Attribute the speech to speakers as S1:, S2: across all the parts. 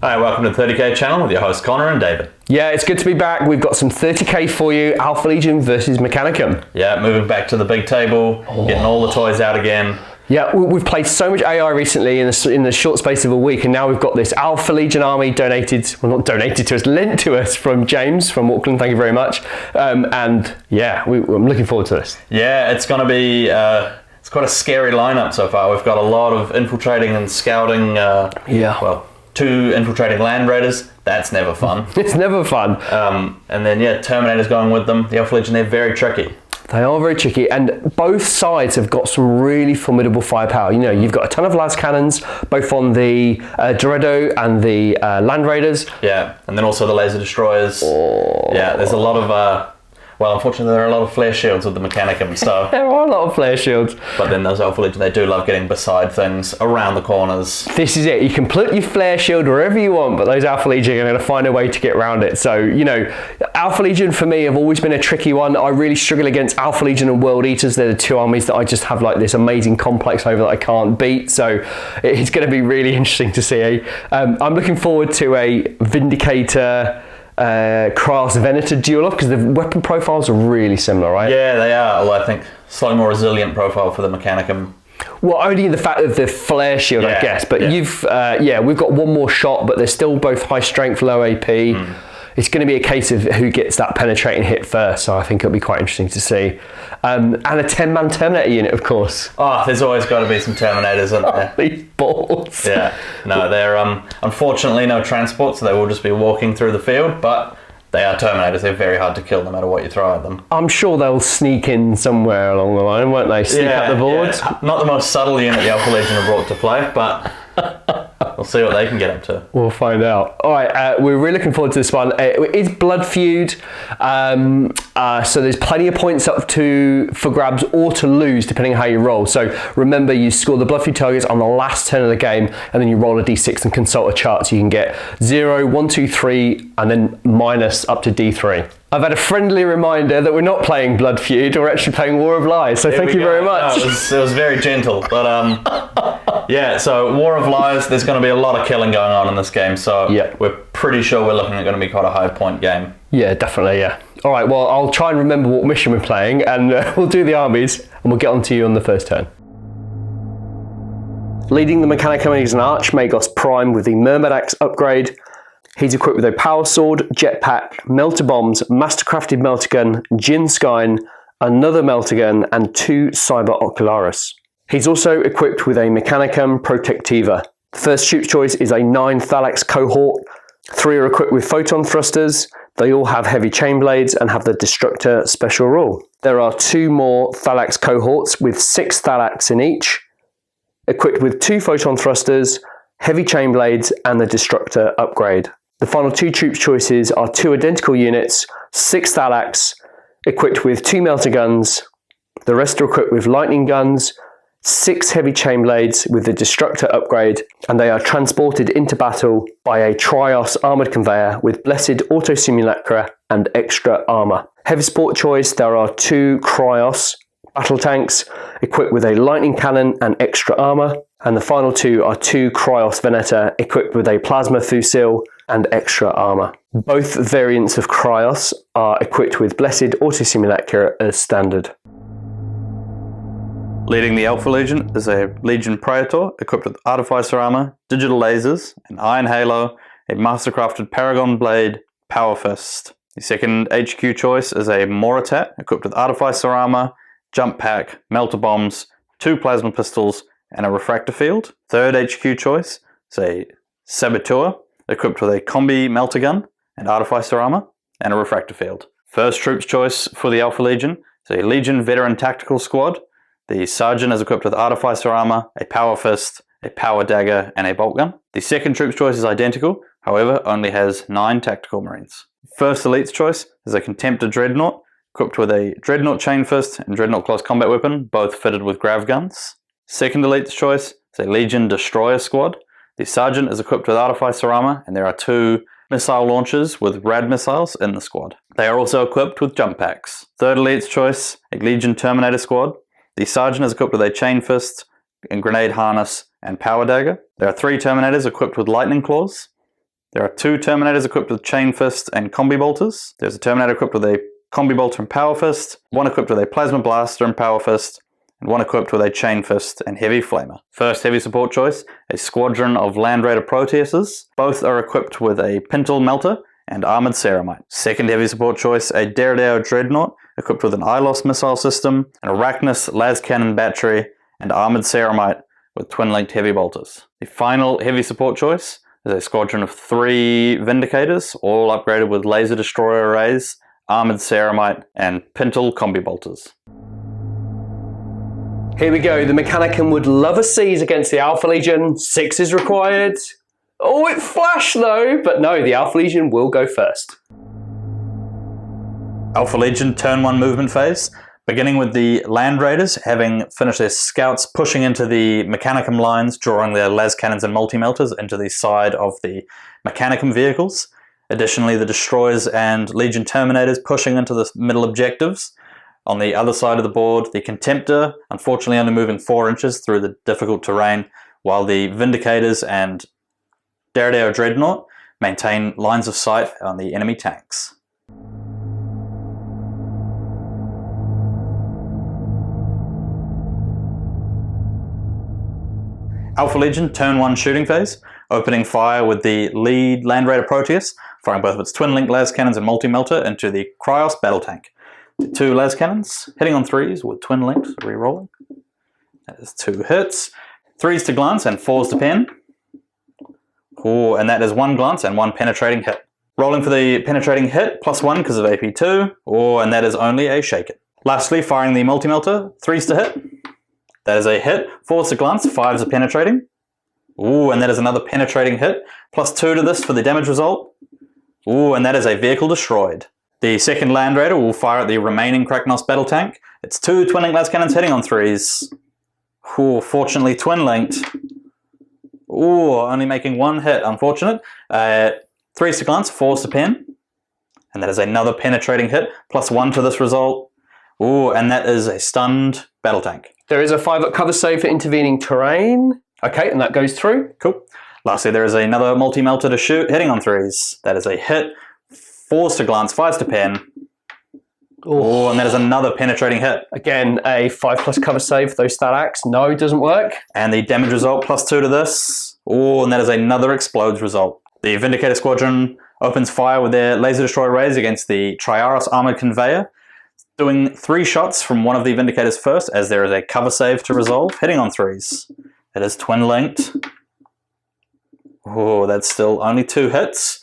S1: Hi, welcome to the 30K channel with your hosts Connor and David.
S2: Yeah, it's good to be back. We've got some 30K for you. Alpha Legion versus Mechanicum.
S1: Yeah, moving back to the big table, getting all the toys out again.
S2: Yeah, we've played so much AI recently in the short space of a week, and now we've got this Alpha Legion army donated, well, not donated to us, lent to us from James from Auckland. Thank you very much. And yeah, I'm looking forward to this.
S1: Yeah, it's going to be it's quite a scary lineup so far. We've got a lot of infiltrating and scouting. Well, 2 infiltrating land raiders. That's never fun.
S2: It's never fun.
S1: And then Terminators going with them. The Alpha Legion, they're very tricky.
S2: They are very tricky, and both sides have got some really formidable firepower. You know, you've got a ton of las cannons, both on the Dorado and the Land Raiders.
S1: Yeah, and then also the laser destroyers. Yeah, there's a lot of well, unfortunately, there are a lot of flare shields with the Mechanicum, so...
S2: There are a lot of flare shields.
S1: But then those Alpha Legion, they do love getting beside things, around the corners.
S2: This is it. You can put your flare shield wherever you want, but those Alpha Legion are going to find a way to get around it. So, you know, Alpha Legion for me have always been a tricky one. I really struggle against Alpha Legion and World Eaters. They're the 2 armies that I just have like this amazing complex over that I can't beat. So it's going to be really interesting to see. I'm looking forward to a Vindicator... Kraus Venator duel off because the weapon profiles are really similar, right?
S1: Yeah, they are. Although I think slightly more resilient profile for the Mechanicum.
S2: Well, only the fact of the flare shield, I guess. But we've got one more shot, but they're still both high strength, low AP. It's going to be a case of who gets that penetrating hit first, so I think it'll be quite interesting to see. And a 10-man Terminator unit, of course.
S1: Oh, there's always got to be some Terminators, isn't there?
S2: These balls.
S1: Yeah. No, they're unfortunately no transport, so they will just be walking through the field, but they are Terminators. They're very hard to kill no matter what you throw at them.
S2: I'm sure they'll sneak in somewhere along the line, won't they? Sneak up the boards.
S1: Yeah. Not the most subtle unit the Alpha Legion have brought to play, but... We'll see what they can get up to.
S2: We'll find out. All right, we're really looking forward to this one. It is Blood Feud, so there's plenty of points up for grabs or to lose depending on how you roll. So remember, you score the Blood Feud targets on the last turn of the game, and then you roll a d6 and consult a chart, so you can get 0, 1, 2, 3, and then minus up to d3. I've had a friendly reminder that we're not playing Blood Feud, we're actually playing War of Lies, so thank you very much.
S1: No, it was very gentle, but yeah, so War of Lies, there's going to be a lot of killing going on in this game, so we're pretty sure we're looking at going to be quite a high point game.
S2: Yeah, definitely, yeah. All right, well, I'll try and remember what mission we're playing, and we'll do the armies, and we'll get on to you on the first turn. Leading the Mechanicum is an Archmagos Prime with the Mermaid Axe upgrade. He's equipped with a Power Sword, Jetpack, Melter Bombs, Mastercrafted Melter Gun, Jin Skyn, another Melter Gun, and 2 Cyber Ocularis. He's also equipped with a Mechanicum Protectiva. The first troop choice is a 9 Thalax cohort. 3 are equipped with Photon Thrusters. They all have heavy chain blades and have the Destructor special rule. There are 2 more Thalax cohorts with 6 Thalax in each, equipped with 2 Photon Thrusters, heavy chain blades, and the Destructor upgrade. The final 2 troops choices are 2 identical units, 6 Thalax, equipped with 2 Melter Guns. The rest are equipped with Lightning Guns, 6 heavy chain blades with the Destructor upgrade, and they are transported into battle by a Trios armoured conveyor with Blessed Auto Simulacra and extra armour. Heavy support choice, there are 2 Cryos battle tanks equipped with a lightning cannon and extra armour, and the final 2 are 2 Cryos Venator equipped with a plasma fusil and extra armour. Both variants of Cryos are equipped with Blessed Auto Simulacra as standard.
S1: Leading the Alpha Legion is a Legion Praetor equipped with Artificer Armor, Digital Lasers, an Iron Halo, a Mastercrafted Paragon Blade, Power Fist. The second HQ choice is a Moritat equipped with Artificer Armor, Jump Pack, Melter Bombs, 2 Plasma Pistols, and a Refractor Field. Third HQ choice is a Saboteur equipped with a Combi Melter Gun and Artificer Armor, and a Refractor Field. First troops choice for the Alpha Legion is a Legion Veteran Tactical Squad. The Sergeant is equipped with Artificer Armor, a Power Fist, a Power Dagger, and a Bolt Gun. The second troops choice is identical, however only has 9 Tactical Marines. First Elite's choice is a Contemptor Dreadnought, equipped with a Dreadnought Chain Fist and Dreadnought Close Combat Weapon, both fitted with Grav Guns. Second Elite's choice is a Legion Destroyer Squad. The Sergeant is equipped with Artificer Armor, and there are 2 missile launchers with Rad missiles in the squad. They are also equipped with Jump Packs. Third Elite's choice, a Legion Terminator Squad. The Sergeant is equipped with a Chain Fist and Grenade Harness and Power Dagger. There are 3 Terminators equipped with Lightning Claws. There are 2 Terminators equipped with Chain Fist and Combi Bolters. There's a Terminator equipped with a Combi Bolter and Power Fist, one equipped with a Plasma Blaster and Power Fist, and one equipped with a Chain Fist and Heavy Flamer. First heavy support choice, a squadron of Land Raider Proteuses. Both are equipped with a Pintle Melter and Armored Ceramite. Second heavy support choice, a Derrideo Dreadnought, equipped with an ILOS missile system, an Arachnus Las Cannon battery, and Armored Ceramite with twin-linked heavy bolters. The final heavy support choice is a squadron of 3 Vindicators, all upgraded with laser destroyer arrays, Armored Ceramite, and Pintle combi bolters.
S2: Here we go. The Mechanicum would love a siege against the Alpha Legion. 6 is required. Oh, it flashed though, but no, the Alpha Legion will go first.
S1: Alpha Legion turn 1 movement phase, beginning with the Land Raiders having finished their scouts pushing into the Mechanicum lines, drawing their las cannons and multi-melters into the side of the Mechanicum vehicles. Additionally, the Destroyers and Legion Terminators pushing into the middle objectives. On the other side of the board, the Contemptor, unfortunately only moving 4 inches through the difficult terrain, while the Vindicators and Derrideo Dreadnought maintain lines of sight on the enemy tanks. Alpha Legion turn 1 shooting phase, opening fire with the lead Land Raider Proteus, firing both of its twin-linked las cannons and multi-melter into the Cryos battle tank. The 2 las cannons hitting on 3s with twin-linked, re-rolling. That is 2 hits. 3s to glance and 4s to pen. Oh, and that is 1 glance and 1 penetrating hit. Rolling for the penetrating hit, +1 because of AP2. Oh, and that is only a shaken. Lastly, firing the multi-melter, 3s to hit. That is a hit, 4s to glance, 5s are penetrating. Ooh, and that is another penetrating hit, +2 to this for the damage result. Ooh, and that is a vehicle destroyed. The second Land Raider will fire at the remaining Kragnos battle tank. It's 2 twin-linked las cannons hitting on 3s. Ooh, fortunately twin-linked. Ooh, only making 1 hit, unfortunate. 3s to glance, 4s to pen. And that is another penetrating hit, +1 to this result. Ooh, and that is a stunned battle tank.
S2: There is a 5-up cover save for intervening terrain. Okay, and that goes through.
S1: Cool. Lastly, there is another multi-melter to shoot, hitting on 3s. That is a hit, 4s to glance, 5s to pen. Oh, and that is another penetrating hit.
S2: Again, a 5+ cover save for those stat acts. No, doesn't work.
S1: And the damage result, +2 to this. Oh, and that is another explodes result. The Vindicator Squadron opens fire with their laser destroyer rays against the Triaros armored conveyor, doing 3 shots from one of the Vindicators first, as there is a cover save to resolve, hitting on 3s. It is twin-linked. Oh, that's still only 2 hits.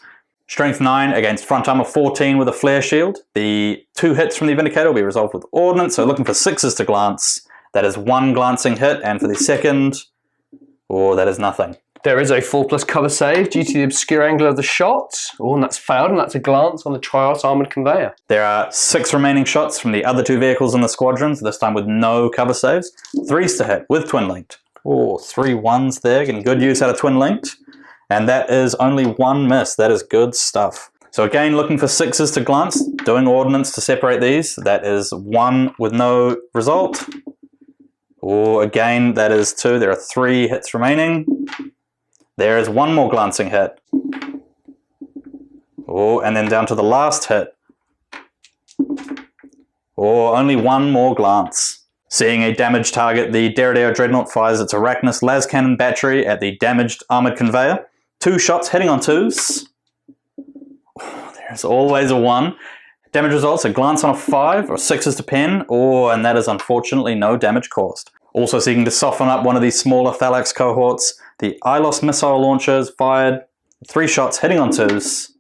S1: Strength 9 against front armor 14 with a flare shield. The 2 hits from the Vindicator will be resolved with ordnance, so looking for 6s to glance. That is 1 glancing hit, and for the second, oh, that is nothing.
S2: There is a 4+ cover save due to the obscure angle of the shot. Oh, and that's failed, and that's a glance on the Trios armored conveyor.
S1: There are 6 remaining shots from the other 2 vehicles in the squadrons, this time with no cover saves. 3s to hit with twin-linked. Oh, 3 1s there, getting good use out of twin-linked. And that is only 1 miss. That is good stuff. So again, looking for 6s to glance, doing ordnance to separate these. That is 1 with no result. Oh, again, that is 2. There are 3 hits remaining. There is 1 more glancing hit. Oh, and then down to the last hit. Oh, only 1 more glance. Seeing a damaged target, the Derrideo Dreadnought fires its Arachnus las cannon battery at the damaged armored conveyor. 2 shots hitting on 2s. Oh, there's always a 1. Damage results, a glance on a 5 or 6s to pen. Oh, and that is unfortunately no damage caused. Also seeking to soften up one of these smaller Thalax cohorts, the ILOS missile launcher is fired. 3 shots hitting on 2s.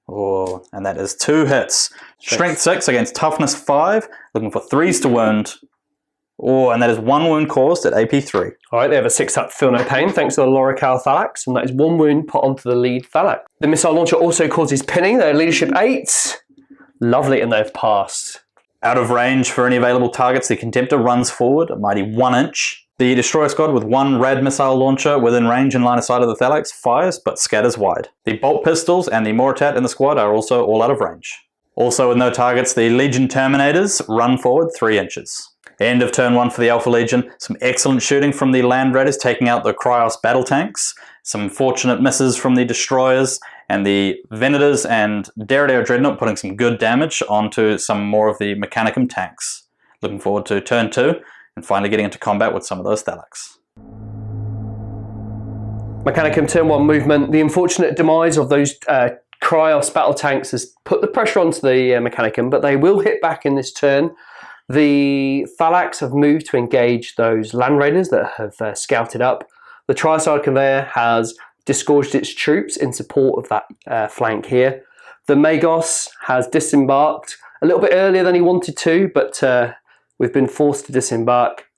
S1: Oh, and that is 2 hits. Strength 6 against toughness 5, looking for 3s to wound. Oh, and that is 1 wound caused at AP3.
S2: Alright, they have a 6-up feel no pain thanks to the Lorical Thalax, and that is 1 wound put onto the lead Thalax. The missile launcher also causes pinning, they're leadership 8. Lovely, and they've passed.
S1: Out of range for any available targets, the Contemptor runs forward a mighty 1 inch. The Destroyer Squad with 1 rad missile launcher within range and line of sight of the Thalax fires but scatters wide. The bolt pistols and the Moritat in the squad are also all out of range. Also with no targets, the Legion Terminators run forward 3 inches. End of turn 1 for the Alpha Legion. Some excellent shooting from the Land Raiders taking out the Cryos battle tanks. Some fortunate misses from the destroyers, and the Venators and Derridair Dreadnought putting some good damage onto some more of the Mechanicum tanks. Looking forward to turn 2 and finally getting into combat with some of those Thalax.
S2: Mechanicum turn 1 movement. The unfortunate demise of those Cryos battle tanks has put the pressure onto the Mechanicum, but they will hit back in this turn. The Thalax have moved to engage those Land Raiders that have scouted up. The Triarch Conveyor has disgorged its troops in support of that flank here. The Magos has disembarked a little bit earlier than he wanted to, but we've been forced to disembark.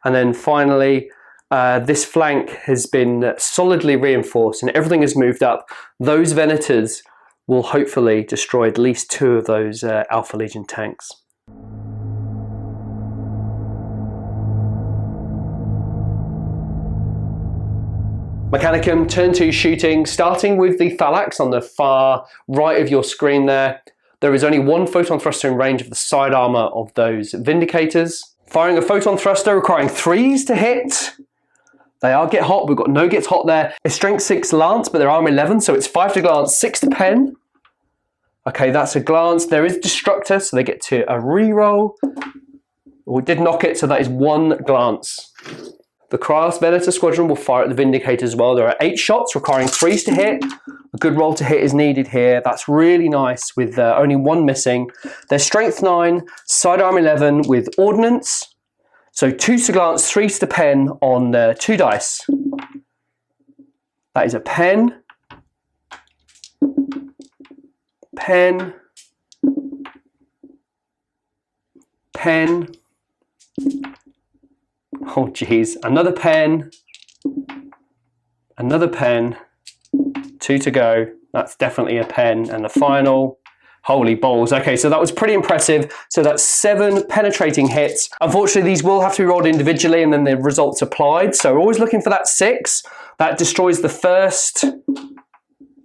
S2: And then finally, this flank has been solidly reinforced and everything has moved up. Those Venators will hopefully destroy at least 2 of those Alpha Legion tanks. Mechanicum, turn 2 shooting, starting with the Thalax on the far right of your screen there. There is only 1 photon thruster in range of the side armor of those Vindicators. Firing a photon thruster requiring 3s to hit. They are get hot, we've got no gets hot there. A strength 6 lance, but they're armor 11, so it's 5 to glance, 6 to pen. Okay, that's a glance. There is destructor, so they get to a reroll. We did knock it, so that is 1 glance. The Cryos Venator Squadron will fire at the Vindicator as well. There are 8 shots requiring 3s to hit. A good roll to hit is needed here. That's really nice with only 1 missing. They're strength 9, sidearm 11 with ordnance. So 2s to glance, 3s to pen on 2 dice. That is a pen. Pen. Pen. Oh geez, another pen, another pen, 2 to go. That's definitely a pen, and the final, holy balls. Okay, so that was pretty impressive. So that's 7 penetrating hits. Unfortunately, these will have to be rolled individually and then the results applied. So we're always looking for that 6. That destroys the first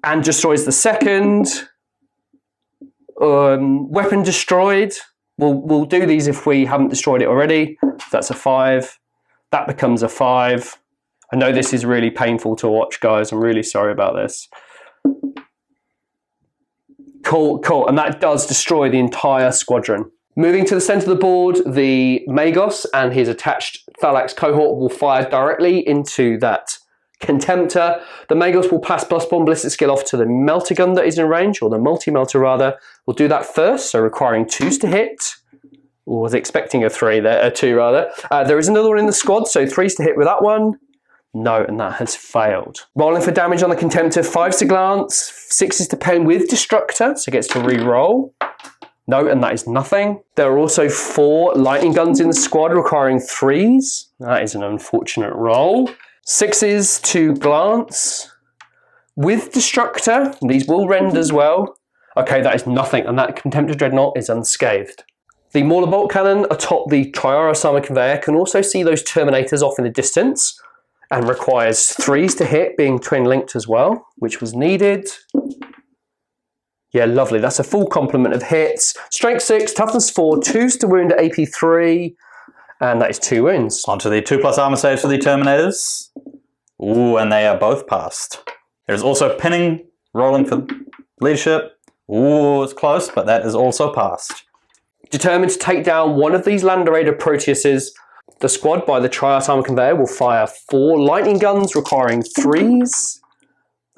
S2: and destroys the second. Weapon destroyed. We'll do these if we haven't destroyed it already. That's a 5. That becomes a 5. I know this is really painful to watch, guys. I'm really sorry about this. Cool, cool. And that does destroy the entire squadron. Moving to the center of the board, the Magos and his attached Thalax cohort will fire directly into that Contemptor. The Magos will pass Blast Bomb Ballistic Skill off to the Melter Gun that is in range, or the Multi-Melter rather. We'll do that first, so requiring 2s to hit. Or was expecting a 3 there, a 2 rather. There is another one in the squad, so 3s to hit with that one. No, and that has failed. Rolling for damage on the Contemptor, 5s to glance, 6s to pen with Destructor, so gets to re-roll. No, and that is nothing. There are also 4 lightning guns in the squad requiring 3s. That is an unfortunate roll. 6s to glance with Destructor. These will rend as well. Okay, that is nothing, and that Contemptor Dreadnought is unscathed. The Mauler Bolt Cannon atop the Triaros Armor Conveyor can also see those Terminators off in the distance and requires 3s to hit, being twin linked as well, which was needed. Yeah, lovely. That's a full complement of hits. Strength 6, toughness 4, 2s to wound at AP 3, and that is 2 wounds.
S1: Onto the 2+ armor saves for the Terminators. Ooh, and they are both passed. There's also pinning, rolling for leadership. Ooh, it's close, but that is also passed.
S2: Determined to take down one of these Land Raider Proteuses, the squad by the Triarch Armor Conveyor will fire 4 lightning guns requiring 3s.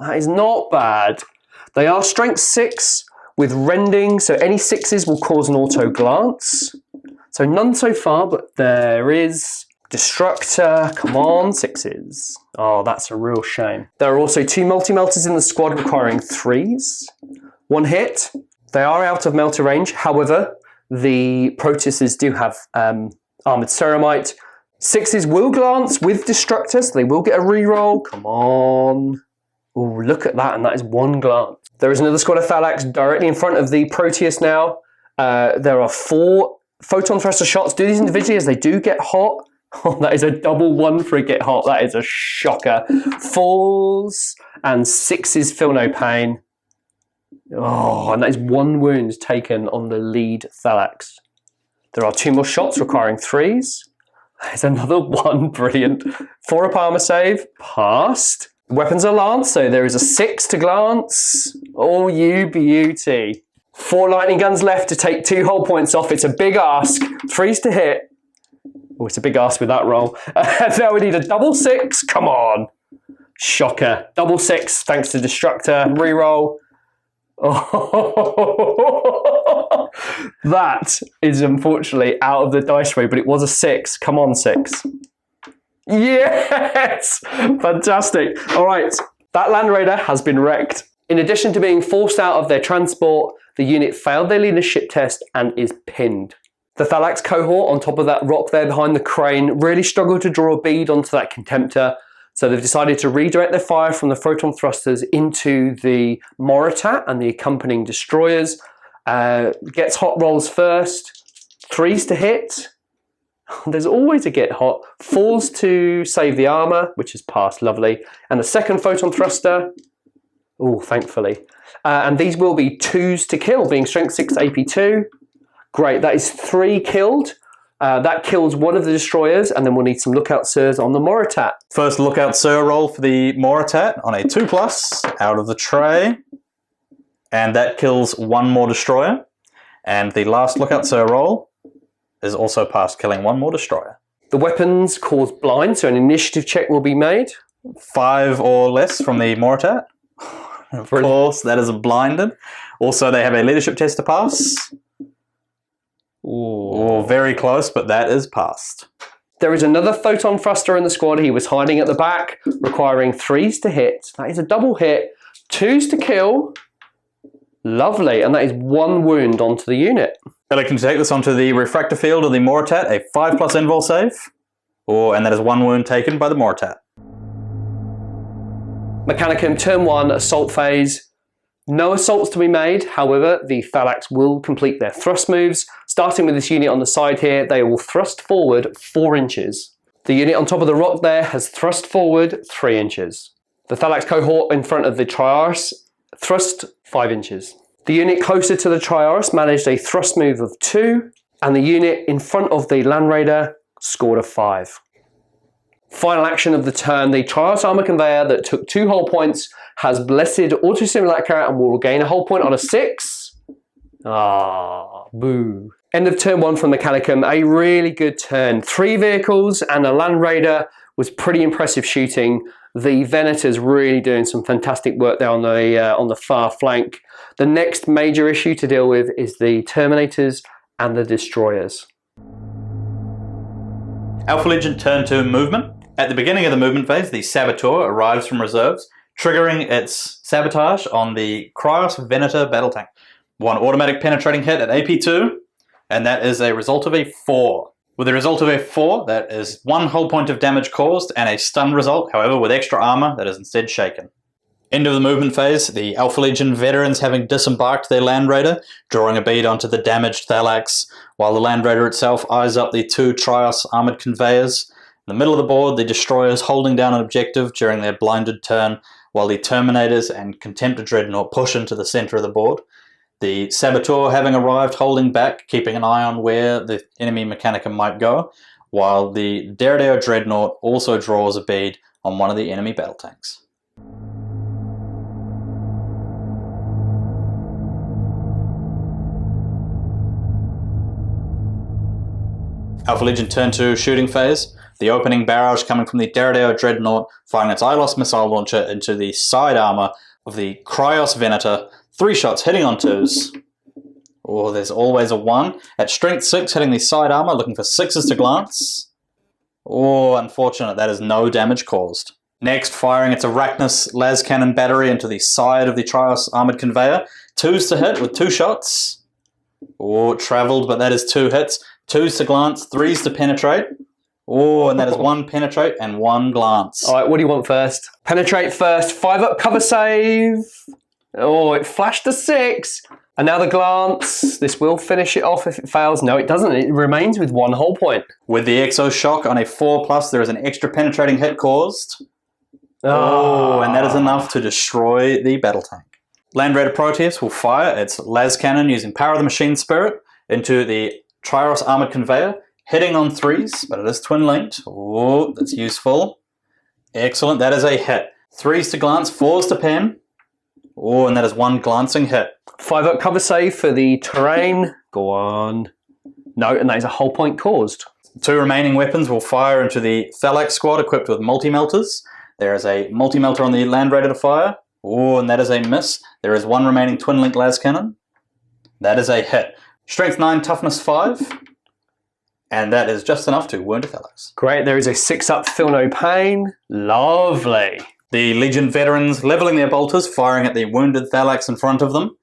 S2: That is not bad. They are strength 6 with rending, so any 6s will cause an auto glance. So none so far, but there is Destructor. Come on, 6s. Oh, that's a real shame. There are also 2 multi-melters in the squad requiring 3s. 1 hit. They are out of melter range, however, the Proteuses do have Armoured Ceramite. 6s will glance with Destructor, so they will get a reroll. Come on. Oh, look at that, and that is 1 glance. There is another squad of Thalax directly in front of the Proteus now. There are 4 Photon Thruster shots. Do these individually as they do get hot. Oh, that is a double 1 for a get hot. That is a shocker. 4s and 6s feel no pain. Oh, and that is 1 wound taken on the lead Thalax. There are 2 more shots requiring 3s. There's another 1, brilliant. 4 up armor save, passed. Weapons are lance, so there is a 6 to glance. Oh, you beauty. 4 lightning guns left to take 2 hull points off. It's a big ask. 3s to hit. Oh, it's a big ask with that roll. Now we need a double 6. Come on. Shocker. Double 6 thanks to Destructor. Reroll. Oh, that is unfortunately out of the dice tray, but it was a 6. Come on, 6. Yes! Fantastic. All right. That Land Raider has been wrecked. In addition to being forced out of their transport, the unit failed their leadership test and is pinned. The Thalax cohort on top of that rock there behind the crane really struggled to draw a bead onto that Contemptor, so they've decided to redirect their fire from the photon thrusters into the Moritat and the accompanying destroyers. Gets hot rolls first, 3s to hit. There's always a get hot. 4s to save the armor, which is passed, lovely. And the second photon thruster, oh, thankfully. And these will be 2s to kill, being strength 6 AP2. Great, that is 3 killed. That kills one of the destroyers, and then we'll need some lookout sirs on the Moritat.
S1: First lookout sir roll for the Moritat on a 2+ out of the tray. And that kills 1 more destroyer. And the last lookout sir roll is also passed, killing 1 more destroyer.
S2: The weapons cause blind, so an initiative check will be made.
S1: 5 or less from the Moritat. Of course, that is blinded. Also, they have a leadership test to pass. Ooh, very close, but that is passed.
S2: There is another photon thruster in the squad. He was hiding at the back, requiring 3s to hit. That is a double hit. 2s to kill. Lovely, and that is 1 wound onto the unit.
S1: Electing to take this onto the refractor field of the Moritat, a 5+ invul save. And that is 1 wound taken by the Moritat.
S2: Mechanicum, turn 1, assault phase. No assaults to be made, however, the Thalax will complete their thrust moves. Starting with this unit on the side here, they will thrust forward 4 inches. The unit on top of the rock there has thrust forward 3 inches. The Thalax cohort in front of the Triaris thrust 5 inches. The unit closer to the Triaris managed a thrust move of 2, and the unit in front of the Land Raider scored a 5. Final action of the turn, the Triaris armor conveyor that took 2 hull points has blessed auto simulacra and will regain a hull point on a 6. Ah, boo. End of turn 1 from Mechanicum, a really good turn. 3 vehicles and a Land Raider was pretty impressive shooting. The Venators really doing some fantastic work there on the far flank. The next major issue to deal with is the Terminators and the Destroyers.
S1: Alpha Legion turn 2 movement. At the beginning of the movement phase, the Saboteur arrives from reserves, triggering its sabotage on the Cryos Venator battle tank. 1 automatic penetrating hit at AP2, and that is a result of a 4. With a result of a 4, that is 1 hull point of damage caused and a stun result, however with extra armor that is instead shaken. End of the movement phase, the Alpha Legion veterans having disembarked their Land Raider, drawing a bead onto the damaged Thalax, while the Land Raider itself eyes up the 2 Trios armored conveyors. In the middle of the board, the destroyers holding down an objective during their blinded turn, while the Terminators and Contemptor Dreadnought push into the center of the board. The Saboteur having arrived holding back, keeping an eye on where the enemy Mechanicum might go, while the Deredeo Dreadnought also draws a bead on one of the enemy battle tanks. Alpha Legion turn 2 shooting phase. The opening barrage coming from the Deredeo Dreadnought, firing its ILOS missile launcher into the side armor of the Cryos Venator. 3 shots hitting on 2s. Oh, there's always a 1. At strength 6, hitting the side armor, looking for 6s to glance. Oh, unfortunate, that is no damage caused. Next, firing its Arachnus las cannon battery into the side of the Trios armored conveyor. 2s to hit with 2 shots. Oh, traveled, but that is 2 hits. 2s to glance, 3s to penetrate. Oh, and that is 1 penetrate and 1 glance.
S2: All right, what do you want first? Penetrate first, 5 up cover save. Oh, it flashed a 6. And now the glance. This will finish it off if it fails. No, it doesn't. It remains with 1 hull point.
S1: With the Exo Shock on a 4+, there is an extra penetrating hit caused. Oh, and that is enough to destroy the battle tank. Land Raider Proteus will fire its las cannon using Power of the Machine Spirit into the Trios armored conveyor, hitting on 3s, but it is twin linked. Oh, that's useful. Excellent, that is a hit. 3s to glance, 4s to pen. Oh, and that is 1 glancing hit.
S2: 5 up cover save for the terrain. Go on. No, and that is a hull point caused.
S1: 2 remaining weapons will fire into the Thalax squad equipped with multi-melters. There is a multi-melter on the Land Raider to fire. Oh, and that is a miss. There is 1 remaining twin-link las cannon. That is a hit. Strength 9, toughness 5. And that is just enough to wound a Thalax.
S2: Great, there is a 6 up feel no pain. Lovely.
S1: The Legion veterans levelling their bolters, firing at the wounded Thalax in front of them.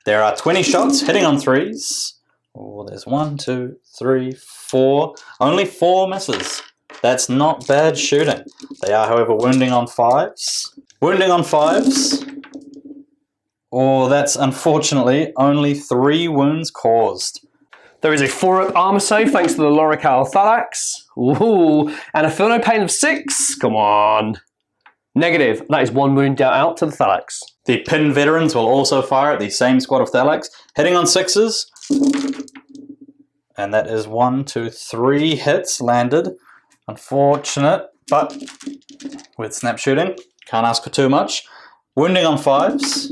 S1: There are 20 shots, hitting on 3s. Oh, there's 1, 2, 3, 4. Only 4 misses. That's not bad shooting. They are, however, wounding on 5s. Wounding on 5s. Oh, that's unfortunately only 3 wounds caused.
S2: There is a 4 up armor save thanks to the Lorical Thalax. Ooh, and a feel no pain of 6. Come on. Negative. That is 1 wound out to the Thalax.
S1: The Pin veterans will also fire at the same squad of Thalax, hitting on 6s. And that is 1, 2, 3 hits landed. Unfortunate, but with snap shooting, can't ask for too much. Wounding on 5s.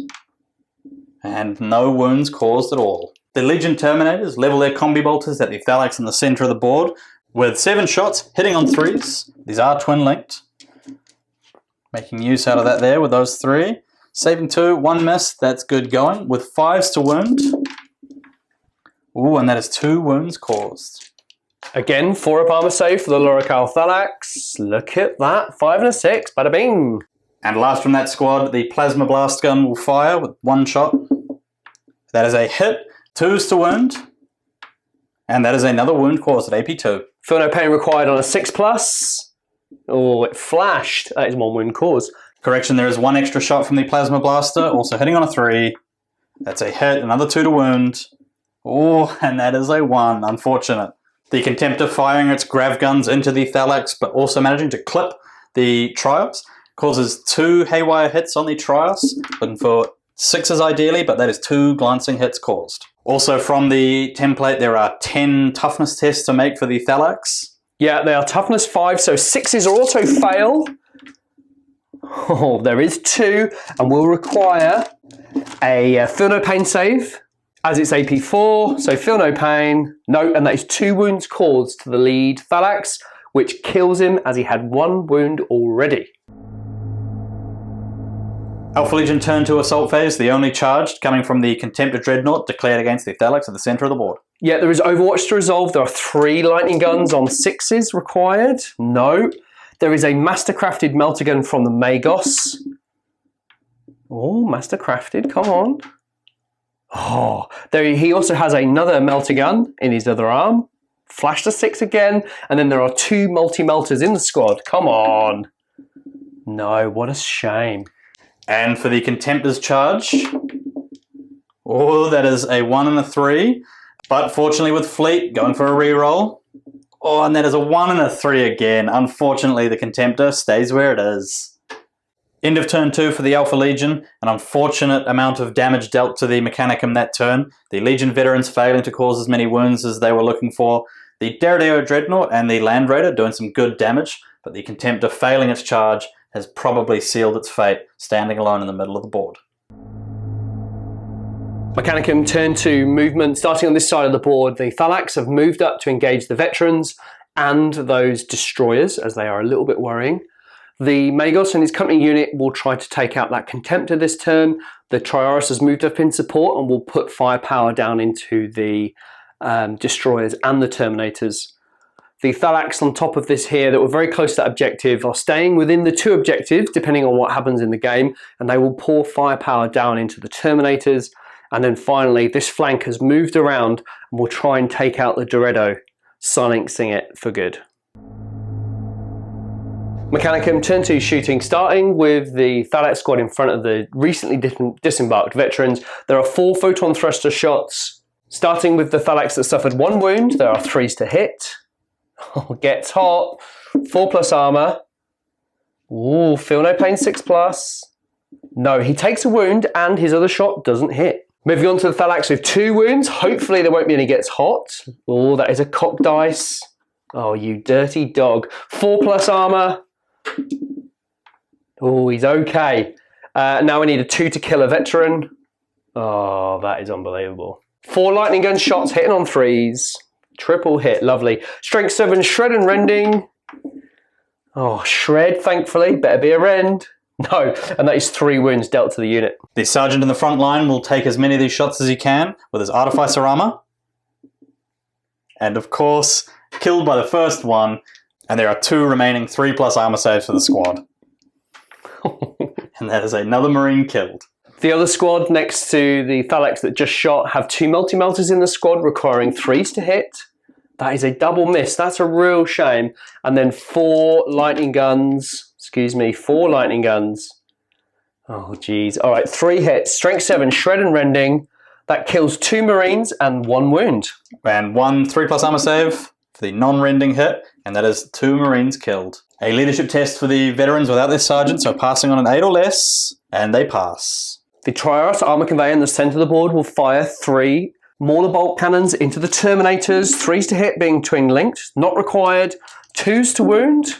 S1: And no wounds caused at all. The Legion Terminators level their combi bolters at the Thalax in the centre of the board with 7 shots, hitting on 3s. These are twin-linked. Making use out of that there with those 3. Saving 2, 1 miss, that's good going. With 5s to wound. Ooh, and that is 2 wounds caused.
S2: Again, 4 up armor save for the Lorical Thalax. Look at that, 5 and a 6, bada bing.
S1: And last from that squad, the Plasma Blast Gun will fire with 1 shot. That is a hit, 2s to wound. And that is another wound caused at AP2.
S2: Feel no pain required on a 6+. Oh, it flashed. That is 1 wound caused.
S1: Correction, there is 1 extra shot from the Plasma Blaster, also hitting on a 3. That's a hit, another 2 to wound. Oh, and that is a 1, unfortunate. The Contemptor firing its grav guns into the Thalax, but also managing to clip the Trios, causes 2 haywire hits on the Trios, looking for 6s ideally, but that is 2 glancing hits caused. Also from the template, there are 10 toughness tests to make for the Thalax.
S2: Yeah, they are toughness 5, so 6s are auto fail. Oh, there is 2, and will require a feel no pain save, as it's AP4, so feel no pain. No, and that is 2 wounds caused to the lead Thalax, which kills him as he had 1 wound already.
S1: Alpha Legion turn to assault phase, the only charged coming from the Contemptor Dreadnought declared against the Thalax at the centre of the board.
S2: Yeah, there is Overwatch to resolve. There are 3 lightning guns on 6s required. No. There is a mastercrafted melter gun from the Magos. Oh, mastercrafted, come on. Oh, he also has another melter gun in his other arm. Flash to 6 again, and then there are 2 multi-melters in the squad. Come on. No, what a shame.
S1: And for the Contemptor's charge, oh, that is a 1 and a 3. But fortunately with Fleet, going for a reroll. Oh, and that is a 1 and a 3 again. Unfortunately, the Contemptor stays where it is. End of turn 2 for the Alpha Legion. An unfortunate amount of damage dealt to the Mechanicum that turn. The Legion veterans failing to cause as many wounds as they were looking for. The Derrideo Dreadnought and the Land Raider doing some good damage, but the Contemptor failing its charge has probably sealed its fate, standing alone in the middle of the board.
S2: Mechanicum turn to movement. Starting on this side of the board, the Thalax have moved up to engage the veterans and those destroyers, as they are a little bit worrying. The Magos and his company unit will try to take out that Contemptor this turn. The Triaris has moved up in support and will put firepower down into the destroyers and the Terminators. The Thalax on top of this here that were very close to that objective are staying within the 2 objectives, depending on what happens in the game, and they will pour firepower down into the Terminators. And then finally, this flank has moved around and will try and take out the Derrideo, silencing it for good. Mechanicum turn 2 shooting, starting with the Thalax squad in front of the recently disembarked veterans. There are 4 photon thruster shots, starting with the Thalax that suffered 1 wound. There are 3s to hit. Oh, gets hot. 4+ armor. Ooh, feel no pain 6+. No, he takes a wound and his other shot doesn't hit. Moving on to the Thalax with 2 wounds. Hopefully there won't be any gets hot. Oh, that is a cock dice. Oh, you dirty dog. 4+ armor. Oh, he's okay. Now we need a 2 to kill a veteran. Oh, that is unbelievable. 4 lightning gun shots hitting on 3s. Triple hit, lovely. Strength 7, shred and rending. Oh, shred, thankfully. Better be a rend. No, and that is 3 wounds dealt to the unit.
S1: The sergeant in the front line will take as many of these shots as he can with his artificer armor. And of course, killed by the first one. And there are 2 remaining 3+ armor saves for the squad. And that is another Marine killed.
S2: The other squad next to the Thalax that just shot have 2 multi-melters in the squad requiring 3s to hit. That is a double miss. That's a real shame. And then 4 lightning guns. Excuse me, 4 lightning guns. Oh, geez. All right, 3 hits. Strength 7, shred and rending. That kills 2 Marines and 1 wound.
S1: And 1 3+ armor save for the non-rending hit. And that is 2 Marines killed. A leadership test for the veterans without their sergeant, so passing on an 8 or less, and they pass.
S2: The Triaris armor conveyor in the center of the board will fire 3 Mauler bolt cannons into the Terminators, 3s to hit being twin linked, not required, 2s to wound.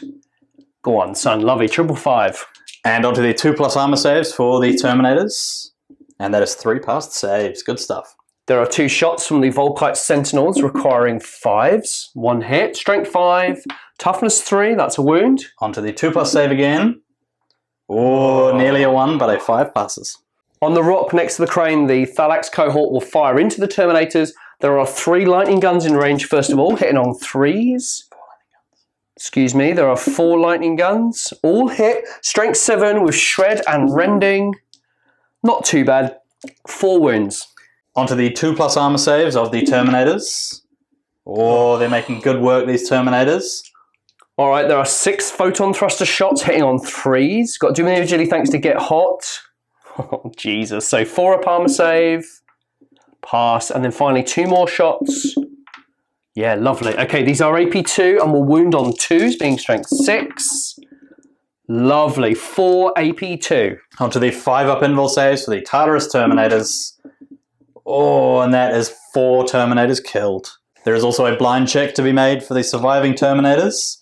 S2: Go on, son, lovely, 555.
S1: And onto the 2+ armor saves for the Terminators, and that is 3 passed saves. Good stuff.
S2: There are 2 shots from the Volkite Sentinels requiring 5s, 1 hit, strength 5, toughness 3, that's a wound.
S1: Onto the 2+ save again. Oh, nearly a 1, but a 5 passes.
S2: On the rock next to the crane, the Thalax cohort will fire into the Terminators. There are 3 lightning guns in range, first of all, hitting on 3s. Excuse me, there are 4 lightning guns, all hit. Strength 7 with shred and rending. Not too bad. 4 wounds.
S1: Onto the 2+ armor saves of the Terminators. Oh, they're making good work, these Terminators.
S2: All right, there are 6 photon thruster shots hitting on 3s. Got to do them individually thanks to Get Hot. Oh, Jesus. So 4 up armor save. Pass. And then finally 2 more shots. Yeah, lovely. Okay, these are AP2 and will wound on 2s, being strength 6. Lovely. 4 AP2.
S1: Onto the 5-up invul saves for the Tartarus Terminators. Oh, and that is 4 Terminators killed. There is also a blind check to be made for the surviving Terminators.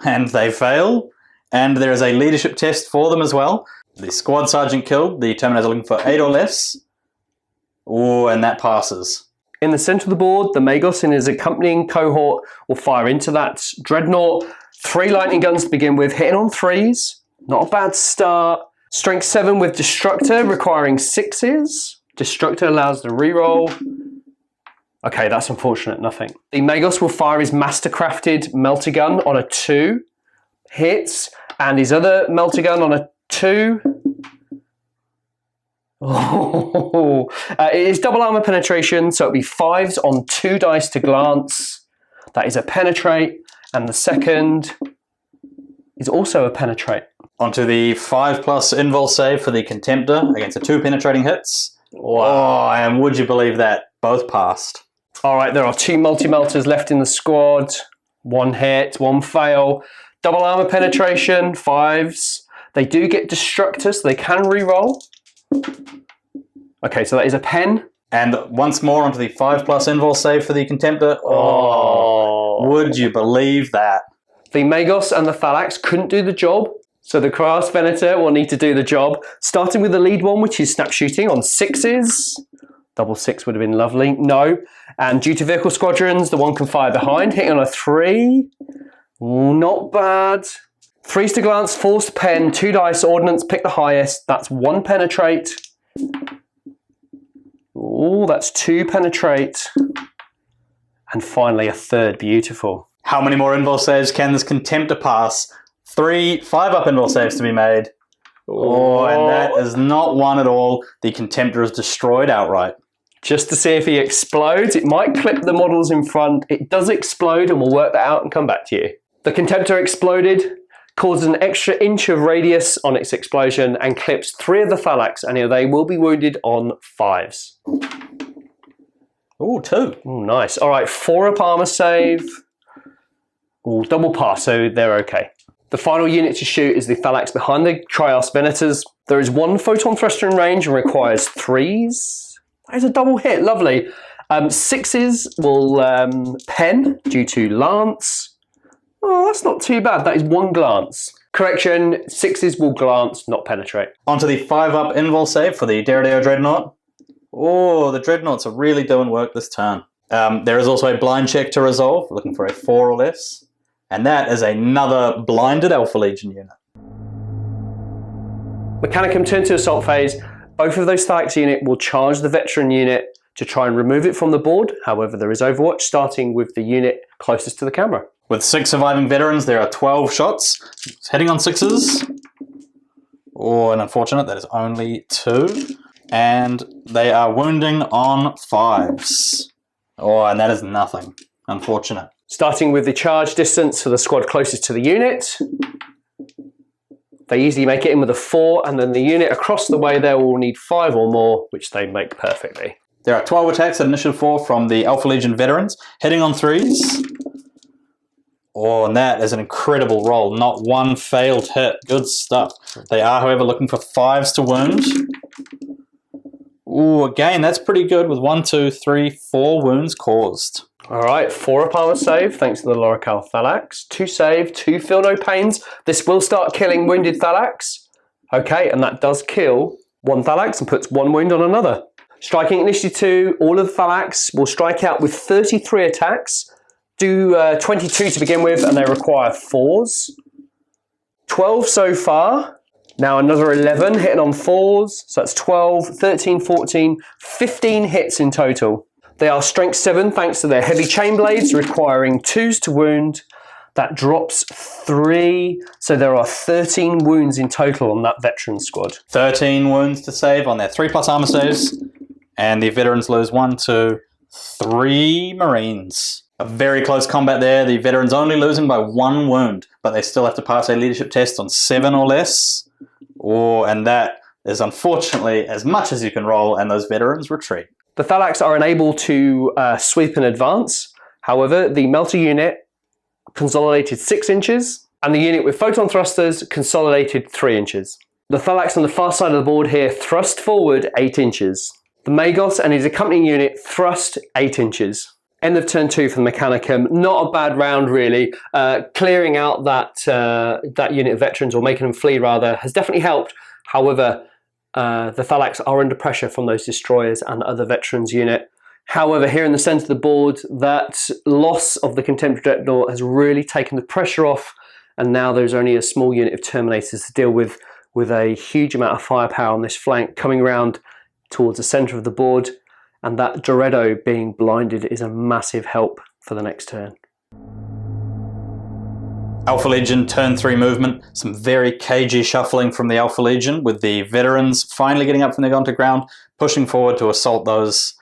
S1: And they fail. And there is a leadership test for them as well. The squad sergeant killed. The Terminators looking for 8 or less. Oh, and that passes.
S2: In the center of the board, the Magos and his accompanying cohort will fire into that Dreadnought. 3 lightning guns to begin with, hitting on 3s. Not a bad start. Strength 7 with Destructor, requiring 6s. Destructor allows the reroll. Okay, that's unfortunate, nothing. The Magos will fire his master-crafted melter gun on a 2. Hits. And his other melter gun on a 2. Oh, it is double armor penetration, so it'll be 5s on 2 dice to glance. That is a penetrate, and the second is also a penetrate.
S1: Onto the 5+ invul save for the Contemptor against the 2 penetrating hits. Wow, and would you believe that? Both passed.
S2: All right, there are 2 multi-melters left in the squad. 1 hit, 1 fail. Double armor penetration, 5s. They do get Destructor, so they can re-roll. Okay, so that is a pen.
S1: And once more onto the 5+ invul save for the Contemptor. Oh, would you believe that?
S2: The Magos and the Thalax couldn't do the job, so the Kraus Venator will need to do the job. Starting with the lead one, which is snap shooting on 6s. Double 6 would have been lovely. No. And due to vehicle squadrons, the one can fire behind, hitting on a 3. Ooh, not bad. 3s to glance, 4s to pen, 2 dice, ordnance, pick the highest. That's 1 penetrate. Oh, that's 2 penetrate. And finally a 3rd, beautiful.
S1: How many more invul saves can this Contemptor pass? 3 5-up invul saves to be made. Oh, and that is not 1 at all. The Contemptor is destroyed outright.
S2: Just to see if he explodes. It might clip the models in front. It does explode, and we'll work that out and come back to you. The Contemptor exploded, caused an extra inch of radius on its explosion, and clips 3 of the Thalax, and they will be wounded on 5s.
S1: Ooh, 2.
S2: Ooh, nice. All right, 4 up armor save. Ooh, double pass, so they're okay. The final unit to shoot is the Thalax behind the Trias Venators. There is 1 photon thruster in range and requires 3s. That is a double hit, lovely. 6s will pen due to lance. Oh, that's not too bad. That is 1 glance. Correction, 6s will glance, not penetrate.
S1: Onto the 5-up invul save for the Derrideo Dreadnought. Oh, the Dreadnoughts are really doing work this turn. There is also a blind check to resolve, looking for a 4 or less. And that is another blinded Alpha Legion unit.
S2: Mechanicum turn to assault phase. Both of those Thalax unit will charge the veteran unit to try and remove it from the board. However, there is Overwatch, starting with the unit closest to the camera.
S1: With 6 surviving veterans, there are 12 shots. It's heading on 6s. Oh, and unfortunate, that is only 2. And they are wounding on 5s. Oh, and that is nothing. Unfortunate.
S2: Starting with the charge distance for the squad closest to the unit. They easily make it in with a 4, and then the unit across the way there will need 5 or more, which they make perfectly.
S1: There are 12 attacks at initiative 4 from the Alpha Legion veterans, heading on 3s. Oh, and that is an incredible roll. Not one failed hit. Good stuff. They are, however, looking for 5s to wound. Ooh, again, that's pretty good with 1, 2, 3, 4 wounds caused.
S2: All right, 4 armor save, thanks to the Lorikal Thalax. 2 save, 2 feel no pains. This will start killing wounded Thalax. Okay, and that does kill 1 Thalax and puts 1 wound on another. Striking initiative 2, all of the Thalax will strike out with 33 attacks. Do 22 to begin with, and they require 4s. 12 so far. Now another 11 hitting on 4s. So that's 12, 13, 14, 15 hits in total. They are strength 7 thanks to their heavy chain blades, requiring 2s to wound. That drops 3. So there are 13 wounds in total on that veteran squad.
S1: 13 wounds to save on their 3+ armor saves. And the veterans lose 1, 2, 3 Marines. A very close combat there. The veterans only losing by 1 wound, but they still have to pass a leadership test on 7 or less. Oh, and that is unfortunately as much as you can roll, and those veterans retreat.
S2: The Thalax are unable to sweep in advance. However, the Melter unit consolidated 6 inches, and the unit with photon thrusters consolidated 3 inches. The Thalax on the far side of the board here thrust forward 8 inches. The Magos and his accompanying unit thrust 8 inches. End of turn 2 for the Mechanicum. Not a bad round, really. Clearing out that unit of veterans, or making them flee rather, has definitely helped. However, the Thalax are under pressure from those destroyers and other veterans unit. However, here in the centre of the board, that loss of the Contemporary Dreadnought has really taken the pressure off, and now there's only a small unit of Terminators to deal with a huge amount of firepower on this flank coming around towards the centre of the board, and that Dreadnought being blinded is a massive help for the next turn.
S1: Alpha Legion turn 3 movement. Some very cagey shuffling from the Alpha Legion, with the veterans finally getting up from their gone to ground, pushing forward to assault those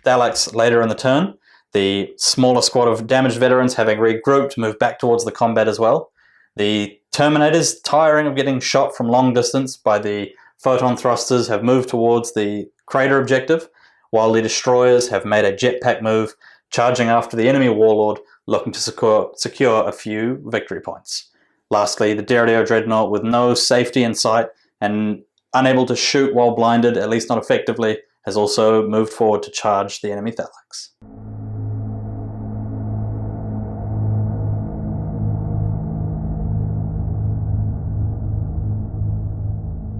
S1: Thalax later in the turn. The smaller squad of damaged veterans having regrouped, move back towards the combat as well. The Terminators, tiring of getting shot from long distance by the photon thrusters, have moved towards the crater objective, while the destroyers have made a jetpack move, charging after the enemy warlord, looking to secure a few victory points. Lastly, the Derrideo Dreadnought, with no safety in sight and unable to shoot while blinded, at least not effectively, has also moved forward to charge the enemy Thalax.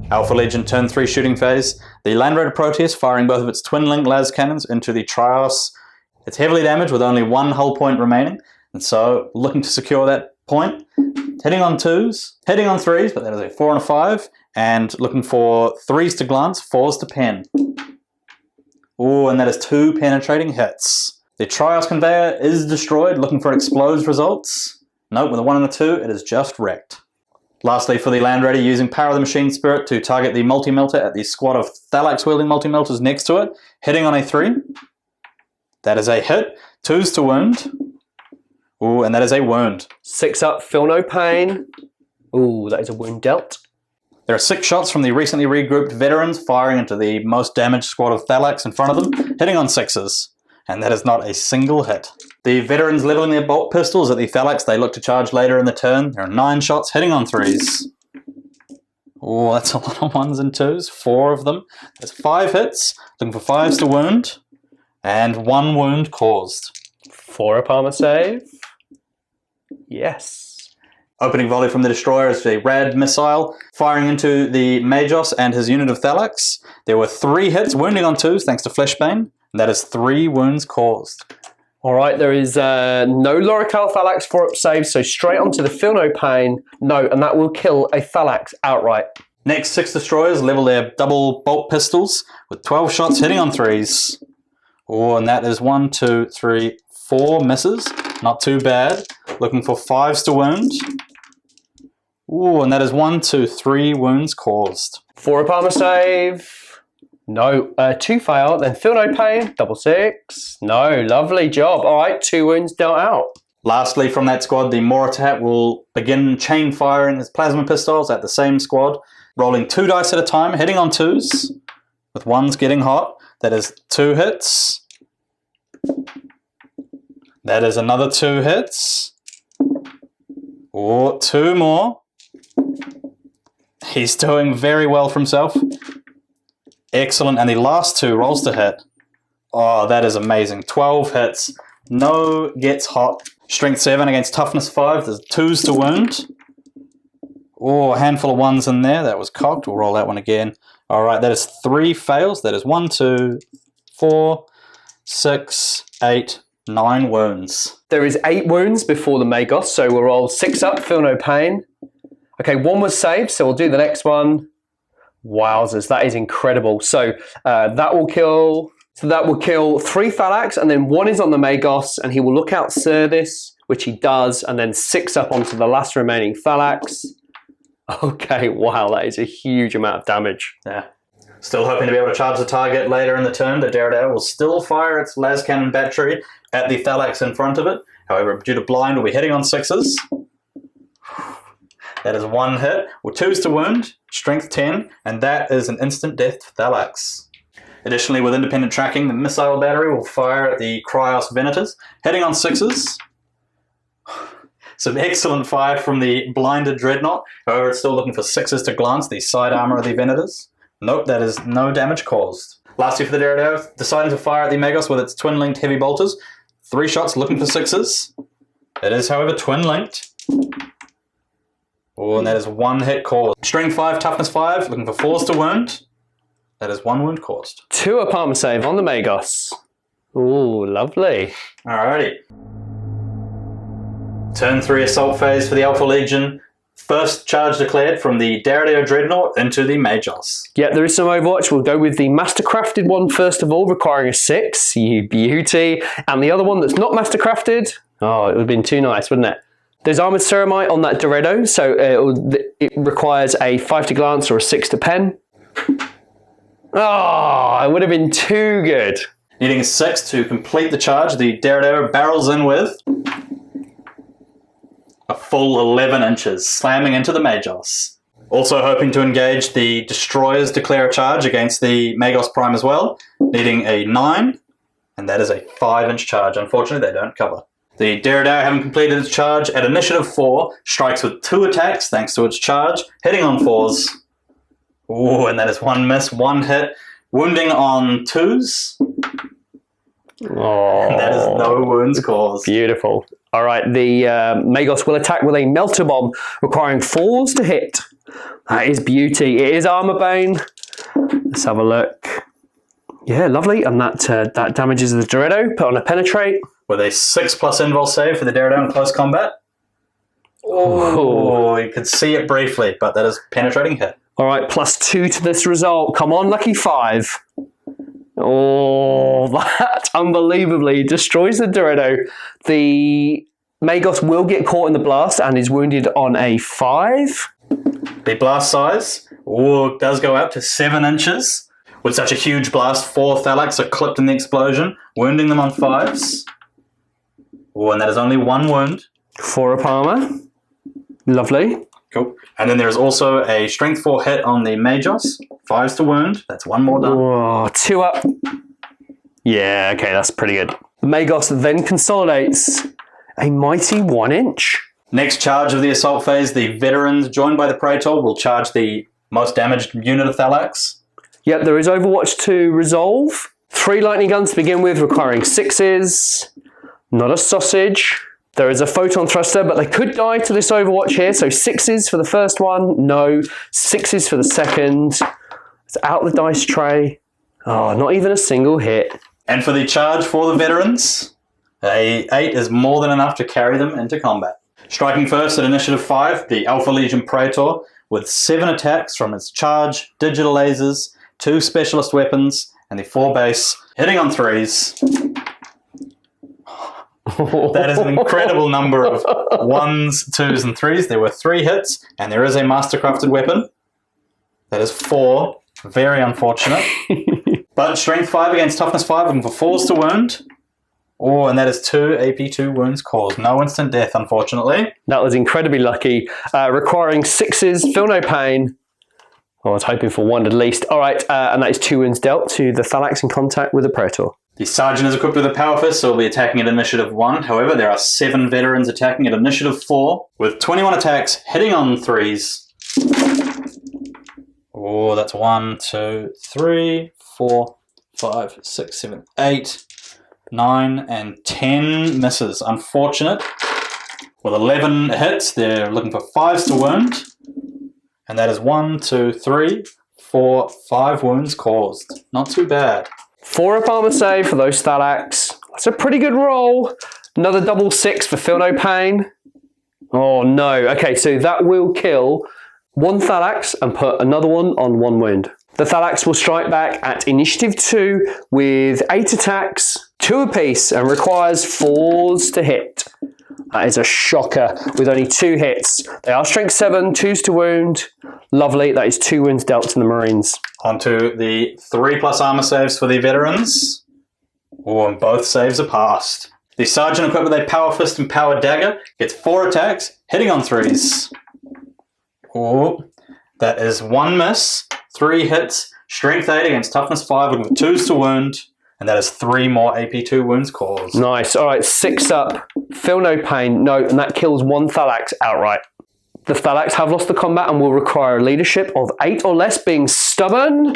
S1: Alpha Legion turn 3 shooting phase. The Land Raider Proteus firing both of its twin-link las cannons into the Trios. It's heavily damaged with only 1 hull point remaining, and so looking to secure that point. Heading on 2s, heading on 3s, but that is a 4 and a 5, and looking for 3s to glance, 4s to pen. Oh, and that is 2 penetrating hits. The Trios conveyor is destroyed, looking for explodes results. Nope, with a 1 and a 2, it is just wrecked. Lastly, for the Land Raider, using Power of the Machine Spirit to target the multi-melter at the squad of Thalax-wielding multi-melters next to it, hitting on a 3. That is a hit. 2s to wound. Ooh, and that is a wound.
S2: 6 up, feel no pain. Ooh, that is a wound dealt.
S1: There are 6 shots from the recently regrouped veterans firing into the most damaged squad of Thalax in front of them, hitting on 6s. And that is not a single hit. The veterans leveling their bolt pistols at the Thalax they look to charge later in the turn. There are 9 shots hitting on 3s. Oh, that's a lot of 1s and 2s. 4 of them. There's 5 hits, looking for 5s to wound, and 1 wound caused.
S2: 4 up armor save. Yes.
S1: Opening volley from the Destroyer is a rad missile, firing into the Magos and his unit of Thalax. There were 3 hits, wounding on 2s thanks to Fleshbane, and that is 3 wounds caused.
S2: Alright, there is no Lorical Thalax 4-up save, so straight onto the Feel No Pain. No, and that will kill a Thalax outright.
S1: Next, 6 Destroyers level their double bolt pistols with 12 shots hitting on 3s. Oh, and that is 1, 2, 3, 4 misses. Not too bad. Looking for 5s to wound. Oh, and that is 1, 2, 3 wounds caused.
S2: 4-up armor save. No, 2 fail, then Feel No Pain, double 6. No, lovely job. All right, 2 wounds dealt out.
S1: Lastly, from that squad, the Moritat will begin chain firing his plasma pistols at the same squad, rolling 2 dice at a time, hitting on 2s, with 1s getting hot. That is 2 hits. That is another 2 hits. Or 2 more. He's doing very well for himself. Excellent, and the last 2 rolls to hit. Oh, that is amazing. 12 hits. No gets hot. Strength 7 against toughness 5. There's 2s to wound. Oh, a handful of 1s in there. That was cocked. We'll roll that one again. All right, that is 3 fails. That is 1, 2, 4, 6, 8, 9 wounds.
S2: There is 8 wounds before the Magos, so we'll roll 6 up, Feel No Pain. Okay, 1 was saved, so we'll do the next one. Wowzers, that is incredible. So that will kill 3 Thalax, and then 1 is on the Magos, and he will look out Service, which he does, and then 6 up onto the last remaining Thalax. Okay, wow, that is a huge amount of damage.
S1: Yeah. Still hoping to be able to charge the target later in the turn. The Daredevil will still fire its las cannon battery at the Thalax in front of it. However, due to blind, we'll be hitting on 6s. That is 1 hit, with 2s to wound, strength 10, and that is an instant death to Thalax. Additionally, with independent tracking, the missile battery will fire at the Cryos Venators, hitting on 6s. Some excellent fire from the blinded Dreadnought. However, it's still looking for 6s to glance the side armor of the Venators. Nope, that is no damage caused. Lastly for the Daredevil, deciding to fire at the Magos with its twin-linked heavy bolters. 3 shots looking for 6s. It is, however, twin-linked. Oh, and that is 1 hit caused. Strength 5, toughness 5, looking for 4s to wound. That is 1 wound caused.
S2: 2-up armor save on the Magos. Ooh, lovely.
S1: Alrighty. Turn 3 assault phase for the Alpha Legion. First charge declared from the Daredevil Dreadnought into the Magos.
S2: Yeah, there is some Overwatch. We'll go with the Mastercrafted one first of all, requiring a 6. You beauty. And the other one that's not Mastercrafted. Oh, it would have been too nice, wouldn't it? There's Armored Ceramite on that Dorado, so it requires a 5 to glance or a 6 to pen. Oh, it would have been too good.
S1: Needing a 6 to complete the charge, the Daredevil barrels in with a full 11 inches, slamming into the Magos. Also hoping to engage the Destroyers declare a charge against the Magos Prime as well, needing a 9, and that is a 5-inch charge. Unfortunately, they don't cover. The Daredevil, having completed its charge at initiative 4, strikes with 2 attacks thanks to its charge, hitting on 4s. Ooh, and that is 1 miss, 1 hit, wounding on 2s.
S2: Oh,
S1: and that is no wounds caused.
S2: Beautiful. All right, the Magos will attack with a Melter Bomb, requiring 4s to hit. That is beauty. It is Armor Bane. Let's have a look. Yeah, lovely. And that damages the Dorado. Put on a Penetrate.
S1: With a 6+ invul save for the Daredevil in close combat. Oh, you could see it briefly, but that is penetrating hit.
S2: All right, +2 to this result. Come on, lucky 5. Oh, that unbelievably destroys the Dorado. The Magos will get caught in the blast and is wounded on a 5.
S1: The blast size does go up to 7 inches. With such a huge blast, 4 Thalax are clipped in the explosion, wounding them on 5s. Oh, and that is only 1 wound.
S2: 4-up armor. Lovely.
S1: Cool. And then there's also a strength 4 hit on the Magos. 5s to wound. That's 1 more done.
S2: Oh, 2 up. Yeah, okay, that's pretty good. The Magos then consolidates a mighty 1 inch.
S1: Next charge of the assault phase, the veterans, joined by the Praetor, will charge the most damaged unit of Thalax.
S2: Yep, there is Overwatch to resolve. 3 lightning guns to begin with, requiring 6s. Not a sausage. There is a photon thruster, but they could die to this Overwatch here. So 6s for the first one, no. 6s for the second. It's out the dice tray. Oh, not even a single hit.
S1: And for the charge for the veterans, a 8 is more than enough to carry them into combat. Striking first at initiative 5, the Alpha Legion Praetor, with 7 attacks from its charge, digital lasers, 2 specialist weapons, and the 4 base, hitting on 3s. That is an incredible number of 1s, 2s, and 3s. There were 3 hits, and there is a mastercrafted weapon. That is 4. Very unfortunate. But strength 5 against toughness 5, looking for 4s to wound. Oh, and that is 2 AP2 wounds caused. No instant death, unfortunately.
S2: That was incredibly lucky. Requiring 6s, feel no pain. I was hoping for 1 at least. All right, and that is 2 wounds dealt to the Thalax in contact with the Praetor.
S1: The Sergeant is equipped with a Power Fist, so will be attacking at initiative 1. However, there are 7 veterans attacking at initiative 4, with 21 attacks, hitting on 3s. Oh, that's 1, 2, 3, 4, 5, 6, 7, 8, 9, and 10 misses. Unfortunate. With 11 hits, they're looking for 5s to wound. And that is 1, 2, 3, 4, 5 wounds caused. Not too bad.
S2: 4 up armor save for those Thalax. That's a pretty good roll. Another double 6 for feel no pain. Oh no. Okay, so that will kill 1 Thalax and put another one on 1 wound. The Thalax will strike back at initiative 2 with 8 attacks, 2 apiece, and requires 4s to hit. That is a shocker with only 2 hits. They are strength 7, 2s to wound. Lovely, that is 2 wounds dealt to the Marines.
S1: Onto the 3+ armor saves for the veterans. Oh, and both saves are passed. The Sergeant equipped with a Power Fist and Power Dagger gets 4 attacks, hitting on 3s. Oh, that is 1 miss, 3 hits, strength 8 against toughness 5 with 2s to wound. And that is 3 more AP2 wounds caused.
S2: Nice. All right, 6 up. Feel no pain. No, and that kills 1 Thalax outright. The Thalax have lost the combat and will require a leadership of 8 or less, being stubborn.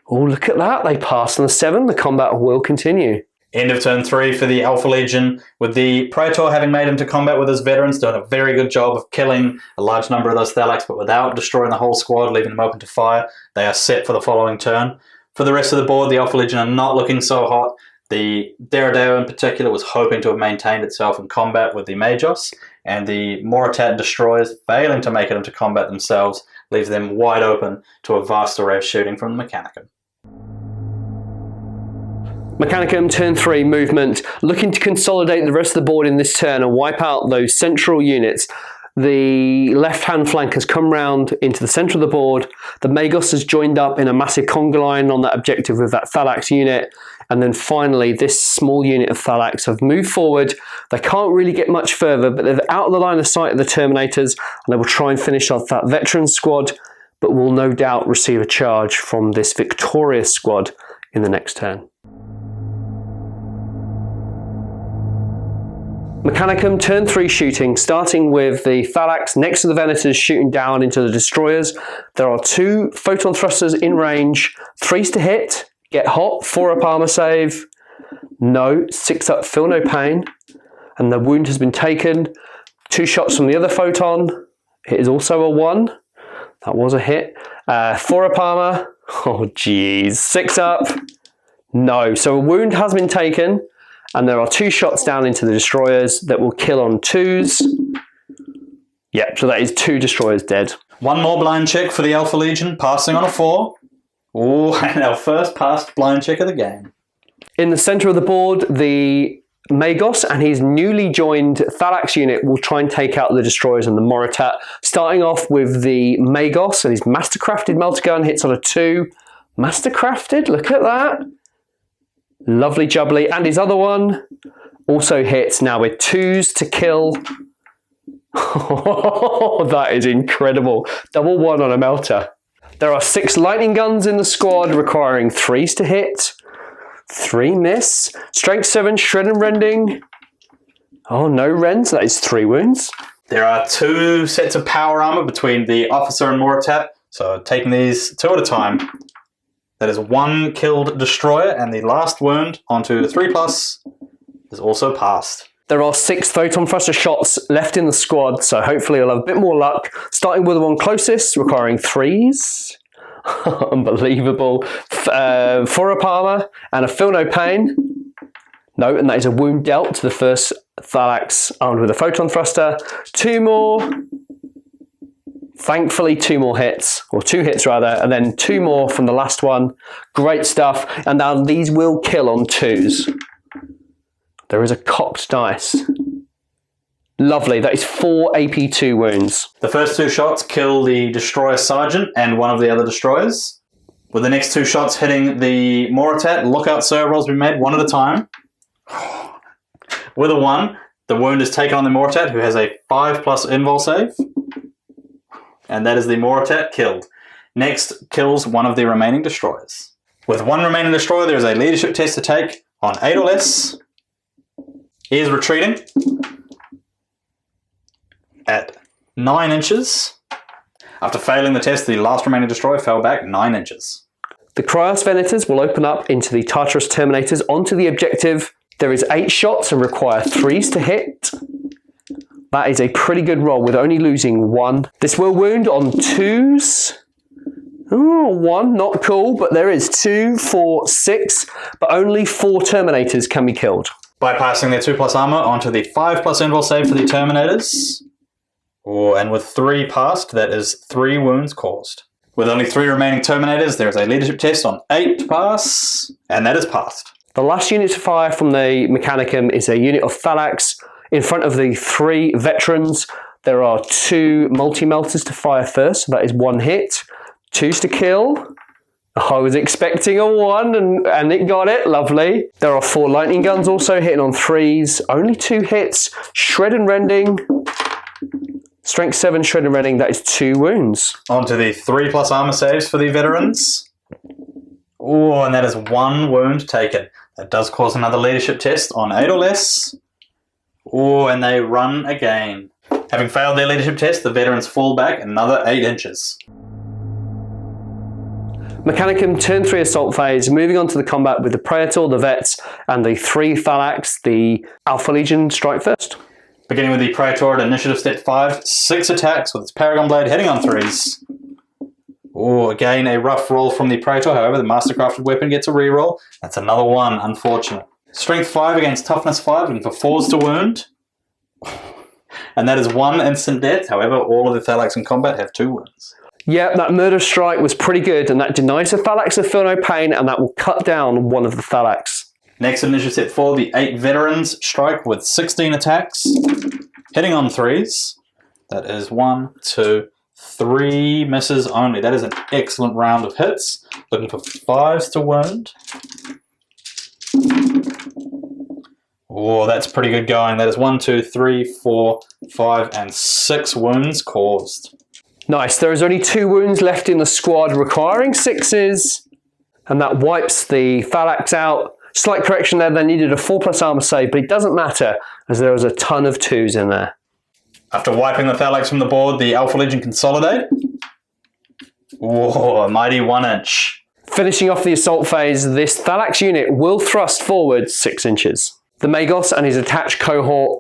S2: Oh, look at that. They passed on the 7. The combat will continue.
S1: End of turn 3 for the Alpha Legion, with the Praetor having made into combat with his veterans, doing a very good job of killing a large number of those Thalax, but without destroying the whole squad, leaving them open to fire. They are set for the following turn. For the rest of the board, the Alpha Legion are not looking so hot. The Deredeo in particular was hoping to have maintained itself in combat with the Magos, and the Moritat destroyers, failing to make it into combat themselves, leaves them wide open to a vast array of shooting from the Mechanicum.
S2: Mechanicum, turn 3, movement, looking to consolidate the rest of the board in this turn and wipe out those central units. The left-hand flank has come round into the centre of the board. The Magos has joined up in a massive conga line on that objective with that Thalax unit. And then finally, this small unit of Thalax have moved forward. They can't really get much further, but they're out of the line of sight of the Terminators, and they will try and finish off that veteran squad, but will no doubt receive a charge from this victorious squad in the next turn. Mechanicum, turn 3 shooting, starting with the Thalax next to the Venators shooting down into the destroyers. There are 2 photon thrusters in range, 3s to hit, get hot, 4 up armor save, no, 6 up, feel no pain, and the wound has been taken. 2 shots from the other photon, it is also a 1, that was a hit. 4 up armor, oh geez, 6 up, no, so a wound has been taken. And there are 2 shots down into the destroyers that will kill on 2s. Yep, so that is 2 destroyers dead.
S1: 1 more blind check for the Alpha Legion, passing on a 4. Oh, and our first passed blind check of the game.
S2: In the centre of the board, the Magos and his newly joined Thalax unit will try and take out the destroyers and the Moritat. Starting off with the Magos and his mastercrafted melter gun hits on a 2. Mastercrafted, look at that. Lovely jubbly, and his other one also hits now with 2s to kill. Oh, that is incredible. Double 1 on a melter. There are 6 lightning guns in the squad requiring 3s to hit. 3 miss. Strength 7, shred and rending. Oh, no rends, that is 3 wounds.
S1: There are 2 sets of power armor between the officer and Moritat, so taking these 2 at a time. That is 1 killed destroyer, and the last wound onto 3+ is also passed.
S2: There are 6 photon thruster shots left in the squad, so hopefully you'll have a bit more luck. Starting with the one closest, requiring 3s. Unbelievable. 4 up armor and a feel no pain. No, and that is a wound dealt to the first Thalax armed with a photon thruster. 2 more. Thankfully, 2 more hits, or 2 hits rather, and then 2 more from the last one. Great stuff. And now these will kill on 2s. There is a cocked dice. Lovely. That is 4 AP2 wounds.
S1: The first 2 shots kill the Destroyer Sergeant and one of the other destroyers. With the next 2 shots hitting the Moritat, lookout sir rolls be made one at a time. With a 1, the wound is taken on the Moritat, who has a 5+ invul save. And that is the Moritat killed. Next kills one of the remaining destroyers. With 1 remaining destroyer, there is a leadership test to take on 8 or less. He is retreating at 9 inches. After failing the test, the last remaining destroyer fell back 9 inches.
S2: The Cryos Venators will open up into the Tartarus Terminators onto the objective. There is 8 shots and require 3s to hit. That is a pretty good roll with only losing 1. This will wound on 2s. Oh, 1, not cool, but there is 2, 4, 6, but only 4 Terminators can be killed.
S1: Bypassing their 2+ armor onto the 5+ invul save for the Terminators. Oh, and with 3 passed, that is 3 wounds caused. With only 3 remaining Terminators, there is a leadership test on 8 to pass, and that is passed.
S2: The last unit to fire from the Mechanicum is a unit of Thalax. In front of the 3 veterans, there are 2 multi-melters to fire first, so that is 1 hit. 2s to kill. I was expecting a 1 and it got it, lovely. There are 4 lightning guns also hitting on 3s, only 2 hits. Shred and rending. Strength 7 shred and rending, that is 2 wounds.
S1: Onto the 3+ armor saves for the veterans. Oh, and that is 1 wound taken. That does cause another leadership test on 8 or less. Oh, and they run again. Having failed their leadership test, the veterans fall back another 8 inches.
S2: Mechanicum turn 3 assault phase, moving on to the combat with the Praetor, the Vets, and the 3 Thalax. The Alpha Legion strike first.
S1: Beginning with the Praetor at initiative step 5, 6 attacks with its Paragon Blade hitting on 3s. Oh, again a rough roll from the Praetor, however the Mastercrafted weapon gets a reroll. That's another 1, unfortunate. Strength 5 against Toughness 5, looking for 4s to wound. And that is 1 instant death, however all of the Thalax in combat have 2 wounds.
S2: Yeah, that murder strike was pretty good, and that denies the Thalax a feel no pain, and that will cut down one of the Thalax.
S1: Next initiative step 4, the 8 veterans strike with 16 attacks, hitting on 3s. That is 1, 2, 3 misses only. That is an excellent round of hits. Looking for 5s to wound. Oh, that's pretty good going. That is 1, 2, 3, 4, 5, and 6 wounds caused.
S2: Nice. There is only 2 wounds left in the squad, requiring 6s, and that wipes the Thalax out. Slight correction there, they needed a 4+ armor save, but it doesn't matter, as there was a ton of 2s in there.
S1: After wiping the Thalax from the board, the Alpha Legion consolidate. Whoa, a mighty 1 inch.
S2: Finishing off the assault phase, this Thalax unit will thrust forward 6 inches. The Magos and his attached cohort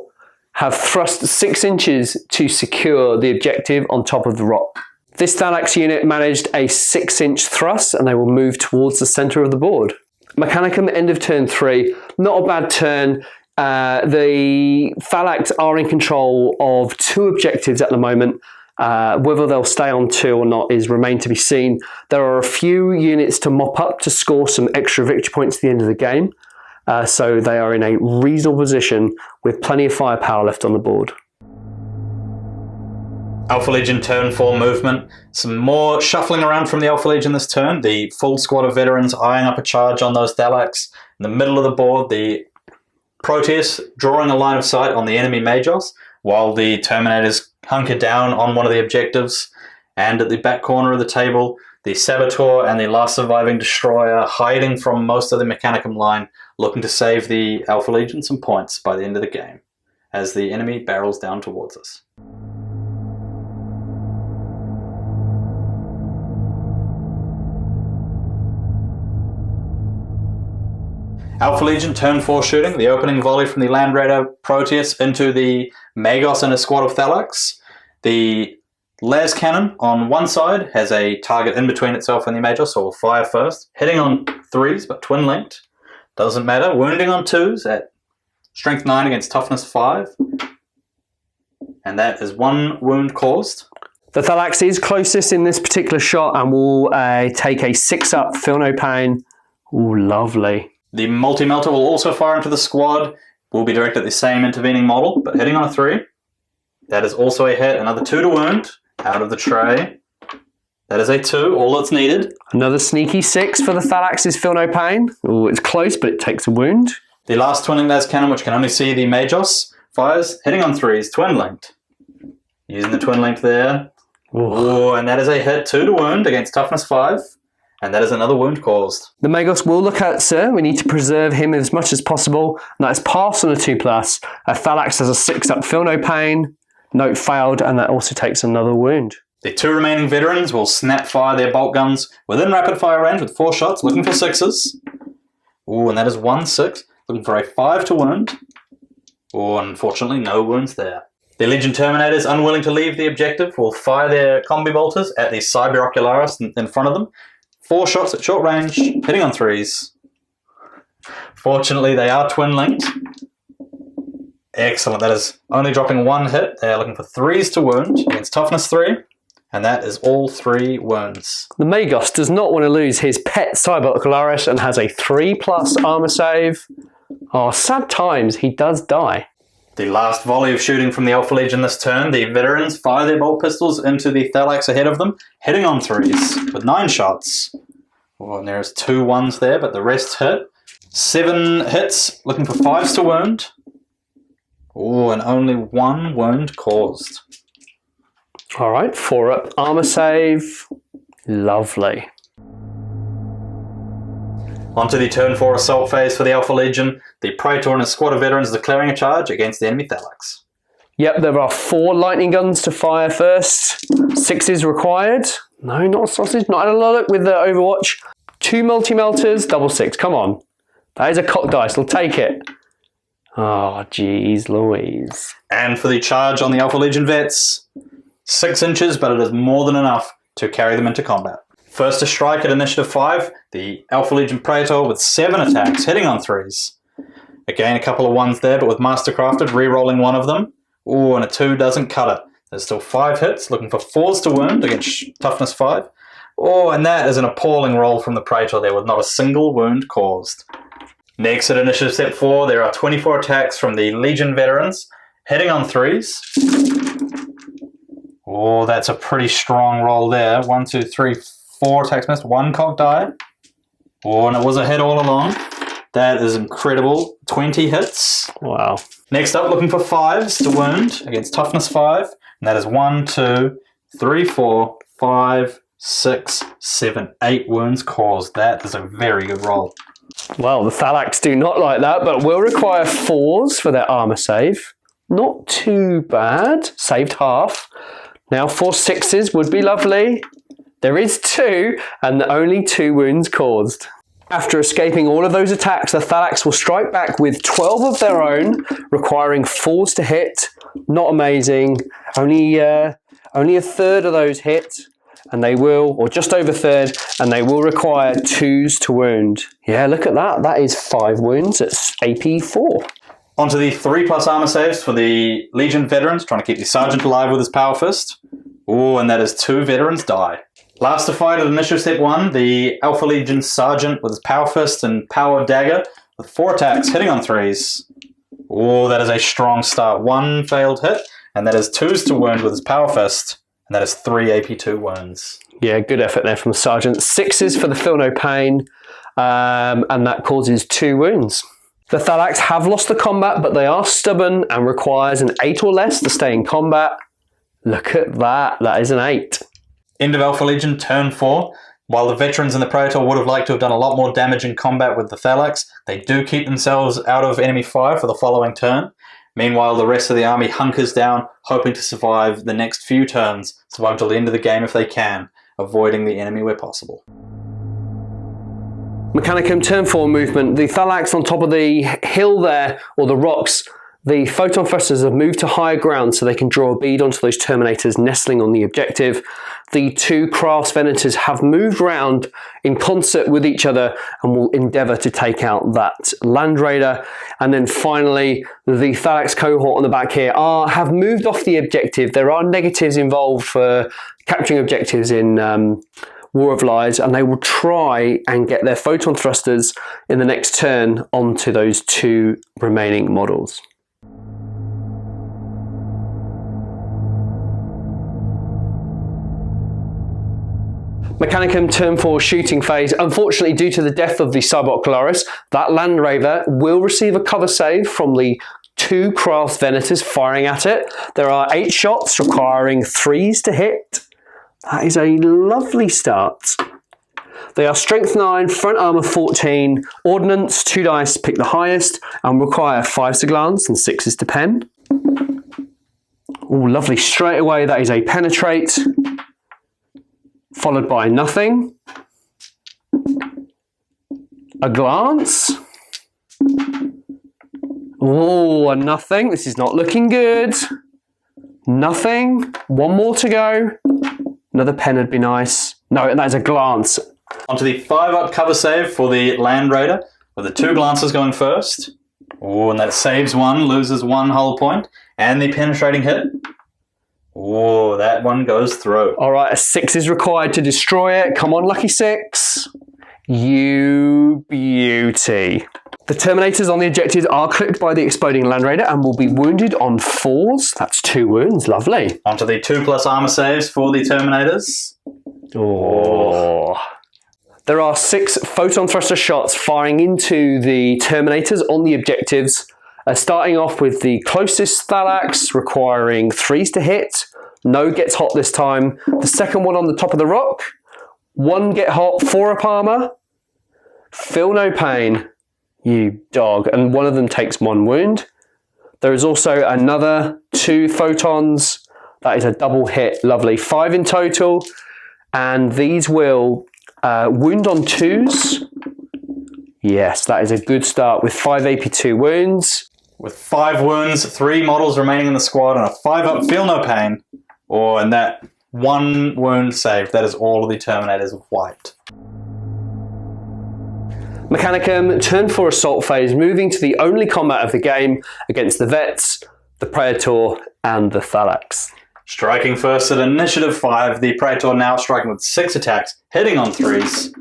S2: have thrust 6 inches to secure the objective on top of the rock. This Thalax unit managed a 6-inch thrust, and they will move towards the center of the board. Mechanicum, end of turn 3. Not a bad turn. The Thalax are in control of 2 objectives at the moment. Whether they'll stay on 2 or not is remain to be seen. There are a few units to mop up to score some extra victory points at the end of the game. So they are in a reasonable position with plenty of firepower left on the board.
S1: Alpha Legion turn 4 movement. Some more shuffling around from the Alpha Legion this turn. The full squad of veterans eyeing up a charge on those Thalax. In the middle of the board, the Proteus drawing a line of sight on the enemy Magos, while the Terminators hunker down on one of the objectives. And at the back corner of the table, the Saboteur and the last surviving Destroyer hiding from most of the Mechanicum line, looking to save the Alpha Legion some points by the end of the game, as the enemy barrels down towards us. Alpha Legion, turn 4 shooting, the opening volley from the Land Raider Proteus into the Magos and a squad of Thalax. The las cannon on one side has a target in between itself and the Magos, so we'll fire first. Hitting on 3s, but twin linked. Doesn't matter. Wounding on 2s at strength 9 against toughness 5. And that is 1 wound caused.
S2: The Thalax is closest in this particular shot and will take a 6-up, feel no pain. Ooh, lovely.
S1: The multi-melter will also fire into the squad. Will be directed at the same intervening model, but hitting on a 3. That is also a hit. Another 2 to wound out of the tray. That is a 2, all that's needed.
S2: Another sneaky 6 for the Thalax's feel no pain. Ooh, it's close, but it takes a wound.
S1: The last twinning las cannon, which can only see the Magos, fires, hitting on 3s, twin linked. Using the twin link there. Ooh, and that is a hit, 2 to wound against toughness 5. And that is another wound caused.
S2: The Magos will look at Sir. We need to preserve him as much as possible. And that is pass on a 2+. Thalax has a 6-up, feel no pain. Note failed, and that also takes another wound.
S1: The 2 remaining veterans will snap fire their bolt guns within rapid fire range with 4 shots, looking for 6s. Ooh, and that is 1 6, looking for a 5 to wound. Ooh, unfortunately, no wounds there. The Legion Terminators, unwilling to leave the objective, will fire their combi bolters at the Cyber Ocularis in front of them. 4 shots at short range, hitting on 3s. Fortunately, they are twin linked. Excellent, that is only dropping 1 hit. They are looking for 3s to wound against toughness 3. And that is all 3 wounds.
S2: The Magos does not want to lose his pet Cyber Ocularis and has a 3+ armor save. Oh, sad times, he does die.
S1: The last volley of shooting from the Alpha Legion this turn, the veterans fire their bolt pistols into the Thalax ahead of them, hitting on 3s with 9 shots. Oh, and there's 2 1s there, but the rest hit. 7 hits, looking for 5s to wound. Oh, and only 1 wound caused.
S2: All right, 4-up armor save. Lovely.
S1: Onto the turn 4 assault phase for the Alpha Legion. The Praetor and a squad of veterans declaring a charge against the enemy Thalax.
S2: Yep, there are 4 lightning guns to fire first. 6 is required. No, not a sausage. Not had a lot of luck with the Overwatch. 2 multi-melters, double 6. Come on. That is a cock dice. We'll take it. Oh, jeez Louise.
S1: And for the charge on the Alpha Legion vets, 6 inches, but it is more than enough to carry them into combat. First to strike at initiative 5, the Alpha Legion Praetor with 7 attacks, hitting on 3s. Again, a couple of 1s there, but with Mastercrafted, re-rolling 1 of them. Ooh, and a 2 doesn't cut it. There's still 5 hits, looking for 4s to wound against toughness 5. Oh, and that is an appalling roll from the Praetor there with not a single wound caused. Next at initiative step 4, there are 24 attacks from the Legion veterans, hitting on 3s. Oh, that's a pretty strong roll there. 1, 2, 3, 4 attacks missed, 1 cock die. Oh, and it was a hit all along. That is incredible. 20 hits.
S2: Wow.
S1: Next up, looking for 5s to wound against toughness 5. And that is 1, 2, 3, 4, 5, 6, 7, 8 wounds caused. That is a very good roll.
S2: Well, the Thalax do not like that, but will require 4s for their armor save. Not too bad. Saved half. Now 4 6s would be lovely. There is 2, and only 2 wounds caused. After escaping all of those attacks, the Thalax will strike back with 12 of their own, requiring 4s to hit. Not amazing. Only a third of those hit, and they will, or just over a third, and they will require 2s to wound. Yeah, look at that. That is 5 wounds. It's AP 4.
S1: Onto the 3+ armor saves for the Legion veterans, trying to keep the Sergeant alive with his Power Fist. Oh, and that is 2 veterans die. Last to fight at initiative step 1, the Alpha Legion Sergeant with his Power Fist and Power Dagger with 4 attacks, hitting on 3s. Oh, that is a strong start. 1 failed hit, and that is 2s to wound with his Power Fist, and that is 3 AP2 wounds.
S2: Yeah, good effort there from the Sergeant. 6s for the feel no pain, and that causes 2 wounds. The Thalax have lost the combat, but they are stubborn and requires an 8 or less to stay in combat. Look at that. That is an 8.
S1: End of Alpha Legion, turn 4. While the veterans and the Praetor would have liked to have done a lot more damage in combat with the Thalax, they do keep themselves out of enemy fire for the following turn. Meanwhile, the rest of the army hunkers down, hoping to survive the next few turns, survive till the end of the game if they can, avoiding the enemy where possible.
S2: Mechanicum, turn 4 movement. The Thalax on top of the hill there, or the rocks, the photon thrusters have moved to higher ground so they can draw a bead onto those Terminators nestling on the objective. The two Crafts Venators have moved round in concert with each other and will endeavour to take out that Land Raider. And then finally, the Thalax cohort on the back here have moved off the objective. There are negatives involved for capturing objectives in War of Lies, and they will try and get their photon thrusters in the next turn onto those two remaining models. Mechanicum, turn 4 shooting phase. Unfortunately, due to the death of the Cybot Galaris, that Land Raider will receive a cover save from the two Crafts Venators firing at it. There are 8 shots requiring 3s to hit. That is a lovely start. They are Strength 9, Front Armour 14, Ordnance, 2 dice, pick the highest, and require 5s to glance and 6s to pen. Oh, lovely. Straight away, that is a Penetrate, followed by nothing, a glance, oh, a nothing. This is not looking good. Nothing. One more to go. Another pen would be nice. No, that is a glance.
S1: Onto the 5-up cover save for the Land Raider, with the 2 glances going first. Oh, and that saves 1, loses 1 hull point, and the penetrating hit. Oh, that one goes through.
S2: All right, a 6 is required to destroy it. Come on, lucky 6. You beauty. The Terminators on the objectives are clipped by the exploding Land Raider and will be wounded on 4s. That's 2 wounds, lovely.
S1: Onto the 2+ armor saves for the Terminators.
S2: Oh. There are 6 photon thruster shots firing into the Terminators on the objectives. Starting off with the closest Thalax, requiring 3s to hit. No gets hot this time. The second one on the top of the rock. 1 get hot, 4-up armor. Feel no pain, you dog. And one of them takes 1 wound. There is also another 2 photons. That is a double hit, lovely. 5 in total. And these will wound on 2s. Yes, that is a good start with 5 AP2 wounds.
S1: With 5 wounds, 3 models remaining in the squad, and a 5-up feel no pain. Oh, and that 1 wound saved. That is all of the Terminators wiped.
S2: Mechanicum, turn 4 assault phase, moving to the only combat of the game against the Vets, the Praetor, and the Thalax.
S1: Striking first at initiative 5, the Praetor now striking with 6 attacks, hitting on 3s.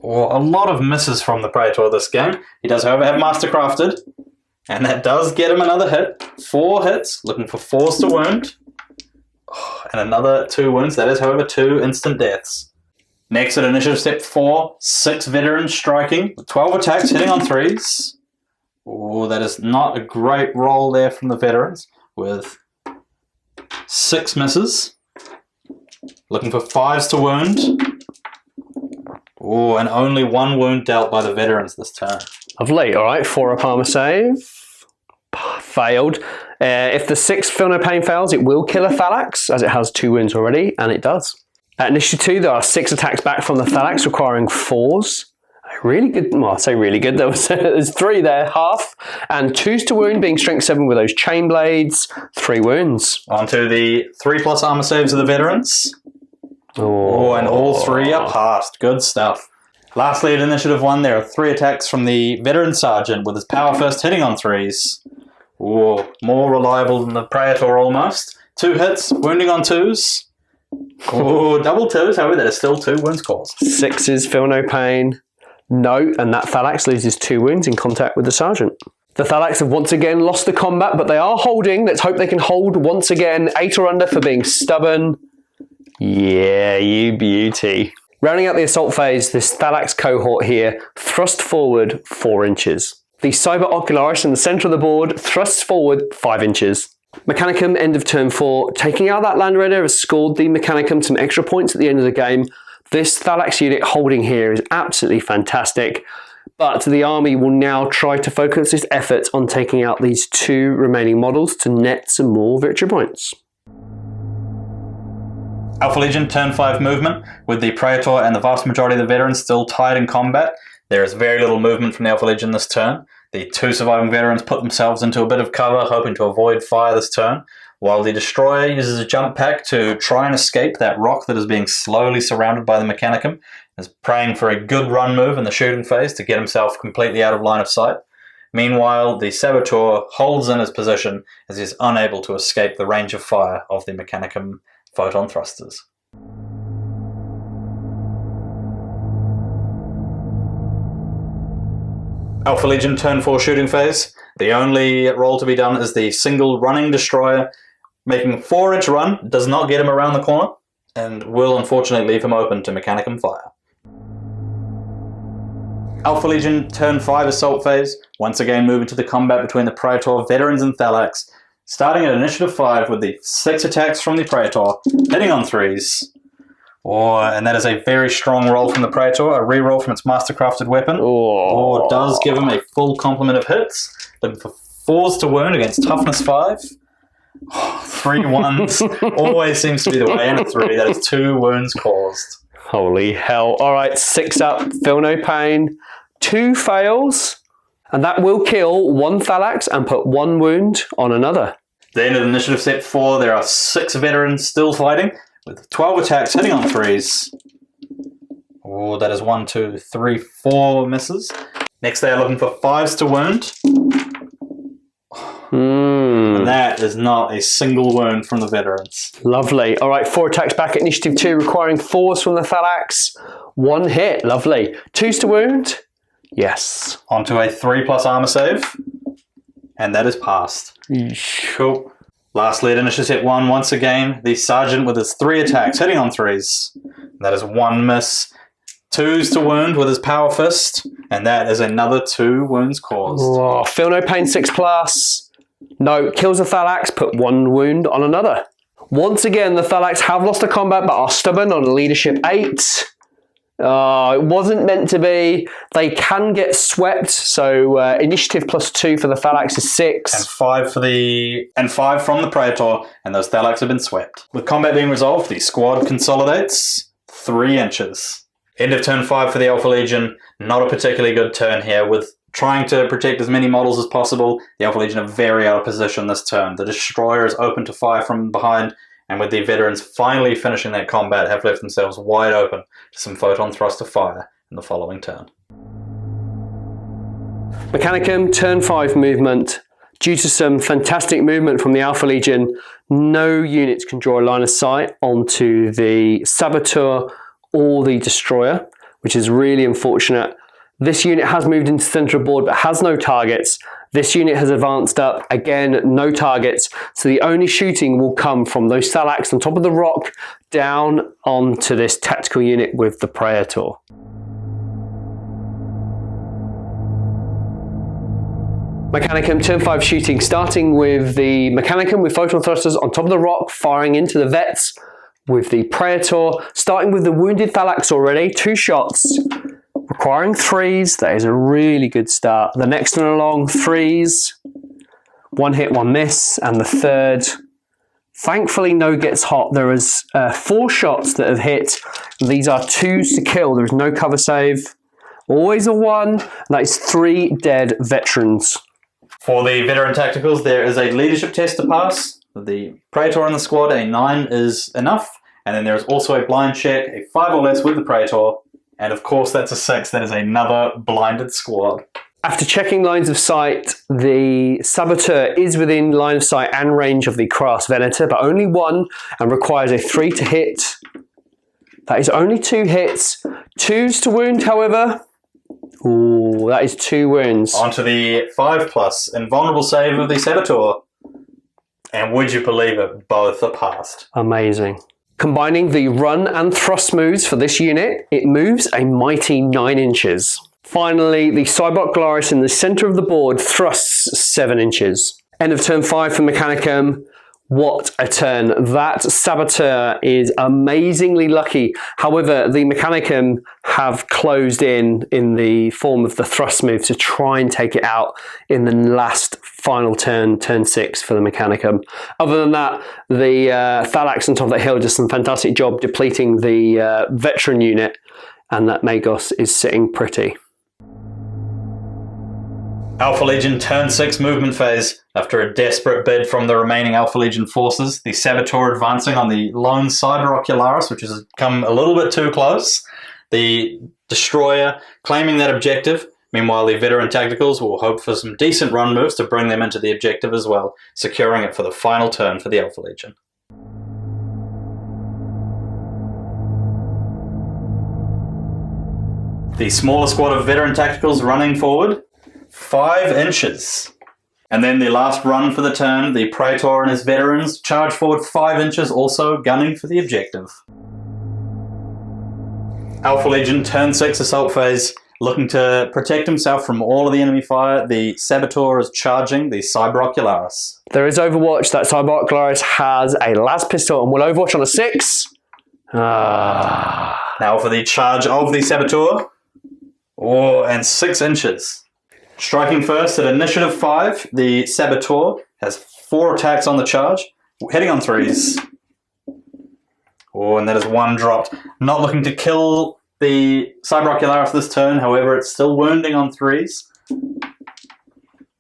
S1: Oh, a lot of misses from the Praetor this game. He does, however, have Mastercrafted. And that does get him another hit. 4 hits, looking for 4s to wound. Oh, and another 2 wounds. That is, however, 2 instant deaths. Next at initiative step 4, 6 veterans striking. 12 attacks, hitting on 3s. Oh, that is not a great roll there from the veterans. With 6 misses. Looking for 5s to wound. Oh, and only 1 wound dealt by the veterans this turn.
S2: Lovely. All right, 4-up armor save. Failed. If the 6 feel no pain fails, it will kill a Thalax, as it has 2 wounds already, and it does. At initiative 2, there are 6 attacks back from the Thalax, requiring 4s. Really good. Well, I say really good. There's 3 there, half, and 2s to wound, being strength 7 with those chain blades. 3 wounds.
S1: Onto the 3+ armor saves of the veterans. Oh, and all 3 are passed. Good stuff. Lastly, at initiative 1, there are 3 attacks from the veteran sergeant with his power fist hitting on 3s. Oh, more reliable than the Praetor almost. 2 hits, wounding on 2s. Oh, double 2s, however, that is still 2 wounds caused.
S2: 6s feel no pain. No, and that Thalax loses 2 wounds in contact with the sergeant. The Thalax have once again lost the combat, but they are holding. Let's hope they can hold once again. 8 or under for being stubborn. Yeah, you beauty. Rounding out the assault phase, this Thalax cohort here thrust forward 4 inches. The Cyber Ocularis in the centre of the board thrusts forward 5 inches. Mechanicum, end of turn 4. Taking out that Land Raider has scored the Mechanicum some extra points at the end of the game. This Thalax unit holding here is absolutely fantastic. But the army will now try to focus its efforts on taking out these 2 remaining models to net some more victory points.
S1: Alpha Legion, turn 5 movement, with the Praetor and the vast majority of the veterans still tied in combat. There is very little movement from the Alpha Legion this turn. The 2 surviving veterans put themselves into a bit of cover, hoping to avoid fire this turn, while the Destroyer uses a jump pack to try and escape that rock that is being slowly surrounded by the Mechanicum, is praying for a good run move in the shooting phase to get himself completely out of line of sight. Meanwhile, the Saboteur holds in his position as he is unable to escape the range of fire of the Mechanicum photon thrusters. Alpha Legion, turn 4 shooting phase. The only roll to be done is the single running Destroyer, making a 4-inch run, does not get him around the corner, and will unfortunately leave him open to Mechanicum fire. Alpha Legion, turn 5 assault phase, once again moving to the combat between the Praetor, veterans and Thalax, starting at initiative 5 with the 6 attacks from the Praetor, hitting on 3s. And that is a very strong roll from the Praetor, a reroll from its mastercrafted weapon. Does give him a full complement of hits, looking for 4s to wound against toughness 5. 3 1s, always seems to be the way, and a 3, that is 2 wounds caused.
S2: Holy hell. Alright, 6 up, feel no pain. 2 fails, and that will kill 1 Thalax and put 1 wound on another.
S1: Then at initiative step 4, there are 6 veterans still fighting, with 12 attacks hitting on 3s. That is 1, 2, 3, 4 misses. Next they are looking for 5s to wound. And that is not a single wound from the veterans.
S2: Lovely. Alright, 4 attacks back at initiative 2, requiring 4s from the Thalax. 1 hit. Lovely. 2s to wound. Yes.
S1: Onto a 3+ armor save. And that is passed. Cool. Lastly, at initiative 1, once again, the Sergeant with his 3 attacks, hitting on 3s. That is 1 miss. 2s to wound with his Power Fist. And that is another 2 wounds caused.
S2: Feel no pain, 6+. No, kills the Thalax, put 1 wound on another. Once again, the Thalax have lost the combat but are stubborn on leadership 8. It wasn't meant to be. They can get swept, so initiative +2 for the Thalax is 6.
S1: And 5 from the Praetor, and those Thalax have been swept. With combat being resolved, the squad consolidates 3 inches. End of turn 5 for the Alpha Legion. Not a particularly good turn here, with trying to protect as many models as possible. The Alpha Legion are very out of position this turn. The Destroyer is open to fire from behind, and with the veterans finally finishing their combat, have left themselves wide open to some photon thruster fire in the following turn.
S2: Mechanicum, turn 5 movement. Due to some fantastic movement from the Alpha Legion, no units can draw a line of sight onto the Saboteur or the Destroyer, which is really unfortunate. This unit has moved into the center of the board but has no targets. This unit has advanced up, again, no targets. So the only shooting will come from those Thalax on top of the rock down onto this tactical unit with the Praetor. Mechanicum, turn 5 shooting, starting with the Mechanicum with photon thrusters on top of the rock, firing into the vets with the Praetor, starting with the wounded Thalax already, 2 shots. Requiring 3s, that is a really good start. The next one along, 3s. 1 hit, 1 miss, and the third. Thankfully, no gets hot. There is 4 shots that have hit. These are 2s to kill. There is no cover save. Always a 1, and that is 3 dead veterans.
S1: For the veteran tacticals, there is a leadership test to pass. The Praetor in the squad, a 9 is enough. And then there is also a blind check, a 5 or less with the Praetor. And of course, that's a 6. That is another blinded squad.
S2: After checking lines of sight, the Saboteur is within line of sight and range of the Kraus Venator, but only 1, and requires a 3 to hit. That is only 2 hits. 2s to wound, however. Ooh, that is 2 wounds.
S1: Onto the 5+, invulnerable save of the Saboteur. And would you believe it, both are passed.
S2: Amazing. Combining the run and thrust moves for this unit, it moves a mighty 9 inches. Finally, the Cybot Glorious in the center of the board thrusts 7 inches. End of turn 5 for Mechanicum. What a turn. That Saboteur is amazingly lucky. However, the Mechanicum have closed in the form of the thrust move to try and take it out in the last final turn 6 for the Mechanicum. Other than that, the Thalax on top of that hill does some fantastic job depleting the veteran unit, and that Magos is sitting pretty.
S1: Alpha Legion turn 6 movement phase. After a desperate bid from the remaining Alpha Legion forces, the Saboteur advancing on the lone Cyber Ocularis, which has come a little bit too close. The Destroyer claiming that objective. Meanwhile, the Veteran Tacticals will hope for some decent run moves to bring them into the objective as well, securing it for the final turn for the Alpha Legion. The smaller squad of Veteran Tacticals running forward, 5 inches. And then the last run for the turn, the Praetor and his veterans charge forward 5 inches, also gunning for the objective. Alpha Legion turn 6 assault phase, looking to protect himself from all of the enemy fire. The Saboteur is charging the Cyber Ocularis.
S2: There is Overwatch. That Cyber Ocularis has a las pistol and will Overwatch on a 6.
S1: Now for the charge of the Saboteur. Oh, and 6 inches. Striking first at initiative 5, the Saboteur has 4 attacks on the charge, hitting on 3s. Oh, and that is 1 dropped. Not looking to kill the Cyber Ocularis this turn, however, it's still wounding on 3s.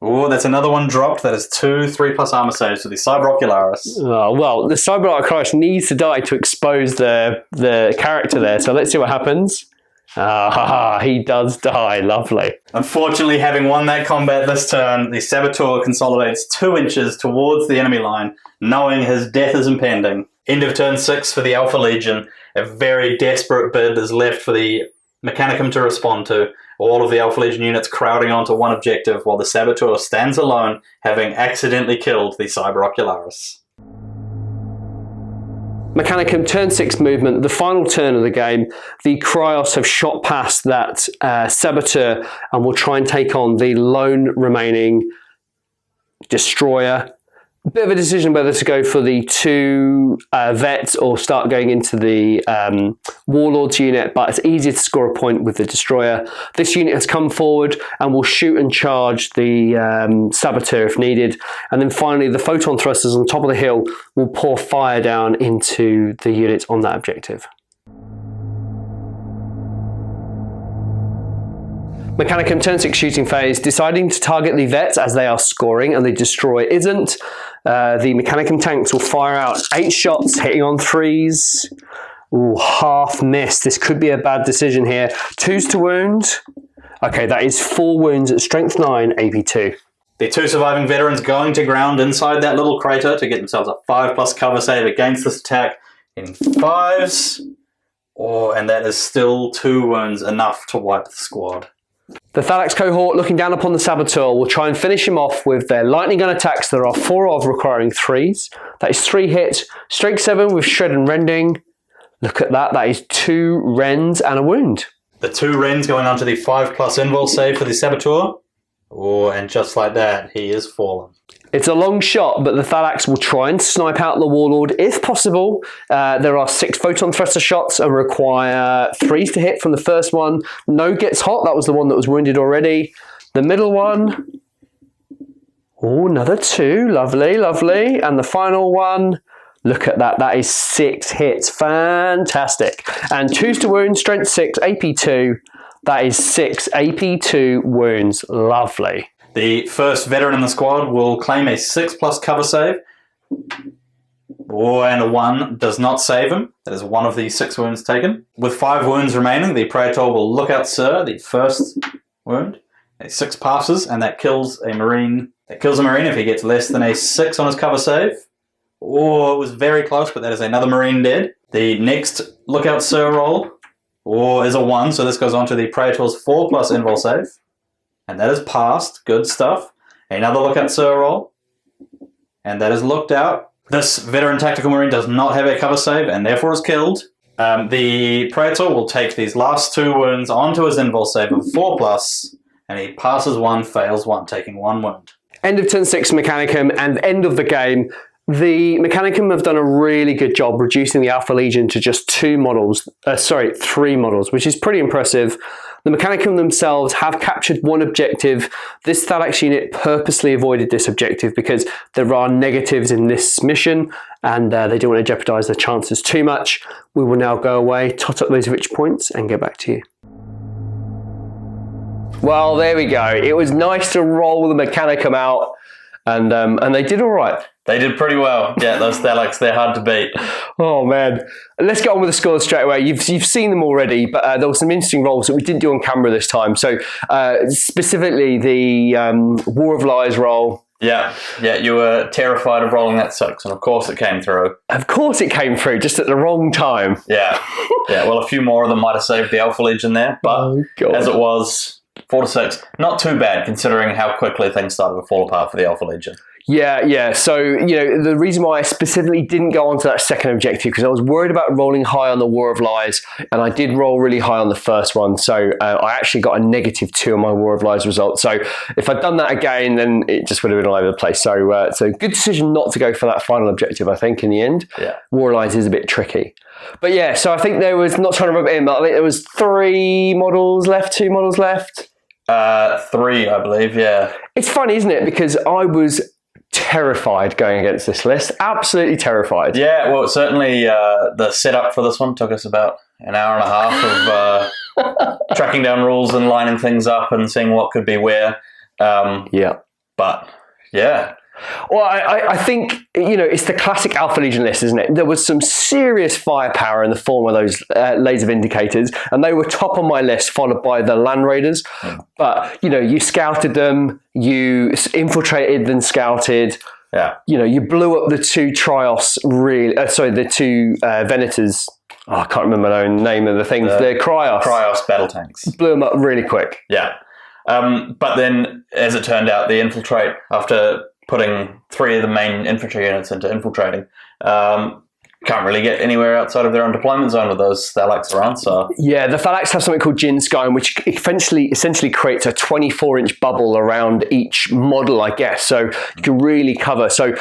S1: Oh, that's another 1 dropped. That is 2 3+ armor saves for the Cyber Ocularis.
S2: Oh, well, the Cyber Ocularis needs to die to expose the character there, so let's see what happens. He does die. Lovely.
S1: Unfortunately, having won that combat this turn, the Saboteur consolidates 2 inches towards the enemy line, knowing his death is impending. End of turn 6 for the Alpha Legion. A very desperate bid is left for the Mechanicum to respond to. All of the Alpha Legion units crowding onto one objective, while the Saboteur stands alone, having accidentally killed the Cyber Ocularis.
S2: Mechanicum turn 6 movement, the final turn of the game. The Cryos have shot past that Saboteur and will try and take on the lone remaining Destroyer. A bit of a decision whether to go for the 2 vets or start going into the Warlords unit, but it's easier to score a point with the Destroyer. This unit has come forward and will shoot and charge the Saboteur if needed. And then finally, the Photon Thrusters on top of the hill will pour fire down into the units on that objective. Mechanicum turn 6 shooting phase, deciding to target the vets as they are scoring and the Destroyer isn't. The Mechanicum tanks will fire out 8 shots, hitting on 3s. Ooh, half miss. This could be a bad decision here. 2s to wound. Okay, that is 4 wounds at strength 9, AP 2.
S1: The 2 surviving veterans going to ground inside that little crater to get themselves a 5+ cover save against this attack. Getting 5s. Oh, and that is still 2 wounds, enough to wipe the squad.
S2: The Thalax cohort, looking down upon the Saboteur, will try and finish him off with their lightning gun attacks. There are 4 of, requiring 3s. That is 3 hits. Strength 7 with shred and rending. Look at that. That is 2 rends and a wound.
S1: The 2 rends going on to the 5+ invul save for the Saboteur. Oh, and just like that, he is fallen.
S2: It's a long shot, but the Thalax will try and snipe out the Warlord if possible. There are 6 Photon Thruster shots and require 3s to hit from the first one. No gets hot. That was the one that was wounded already. The middle one. Oh, another 2. Lovely, lovely. And the final one. Look at that. That is 6 hits. Fantastic. And 2s to wound. Strength 6. AP 2. That is 6 AP 2 wounds. Lovely.
S1: The first veteran in the squad will claim a 6+ cover save. Oh, and a 1 does not save him. That is 1 of the 6 wounds taken. With 5 wounds remaining, the Praetor will look out Sir, the first wound. A 6 passes, and that kills a Marine. That kills a Marine if he gets less than a 6 on his cover save. Oh, it was very close, but that is another Marine dead. The next lookout Sir roll is a 1, so this goes on to the Praetor's 4+ invul save. And that is passed. Good stuff. Another lookout Sir roll. And that is looked out. This veteran tactical marine does not have a cover save and therefore is killed. The Praetor will take these last 2 wounds onto his invul save of 4+, and he passes 1, fails 1, taking 1 wound.
S2: End of turn 6 Mechanicum and end of the game. The Mechanicum have done a really good job reducing the Alpha Legion to just 3 models, which is pretty impressive. The Mechanicum themselves have captured one objective. This Thalax unit purposely avoided this objective because there are negatives in this mission, and they don't want to jeopardize their chances too much. We will now go away, tot up those victory points, and get back to you. Well, there we go. It was nice to roll the Mechanicum out, and they did all right.
S1: They did pretty well. Yeah, those Thalax, they're hard to beat.
S2: Oh, man. Let's get on with the scores straight away. You've seen them already, but there were some interesting rolls that we didn't do on camera this time. So specifically the War of Lies roll.
S1: Yeah, you were terrified of rolling that 6, and of course it came through.
S2: Of course it came through, just at the wrong time.
S1: Yeah. Well, a few more of them might have saved the Alpha Legion there, but as it was, 4 to 6, not too bad considering how quickly things started to fall apart for the Alpha Legion.
S2: Yeah. So, the reason why I specifically didn't go on to that second objective, because I was worried about rolling high on the War of Lies, and I did roll really high on the first one. So I actually got a -2 on my War of Lies result. So if I'd done that again, then it just would have been all over the place. So good decision not to go for that final objective, I think, in the end.
S1: Yeah.
S2: War of Lies is a bit tricky. But yeah, so I think there was, not trying to rub it in, but I think there was 2 models left.
S1: 3, I believe, yeah.
S2: It's funny, isn't it? Because I was terrified going against this list. Absolutely terrified.
S1: Yeah, well, certainly the setup for this one took us about an hour and a half of tracking down rules and lining things up and seeing what could be where. But, yeah.
S2: Well, I think, it's the classic Alpha Legion list, isn't it? There was some serious firepower in the form of those laser vindicators, and they were top on my list, followed by the Land Raiders. But, you scouted them, you infiltrated and scouted.
S1: Yeah.
S2: You blew up the 2 Trios, the 2 Venators. Oh, I can't remember the name of the things. The Cryos.
S1: Cryos battle tanks.
S2: Blew them up really quick.
S1: Yeah. But then, as it turned out, the infiltrate, after putting 3 of the main infantry units into infiltrating, can't really get anywhere outside of their own deployment zone with those Thalax around. So
S2: yeah, the Thalax have something called Jin Sky, which essentially creates a 24-inch bubble around each model, I guess. So you can really cover. So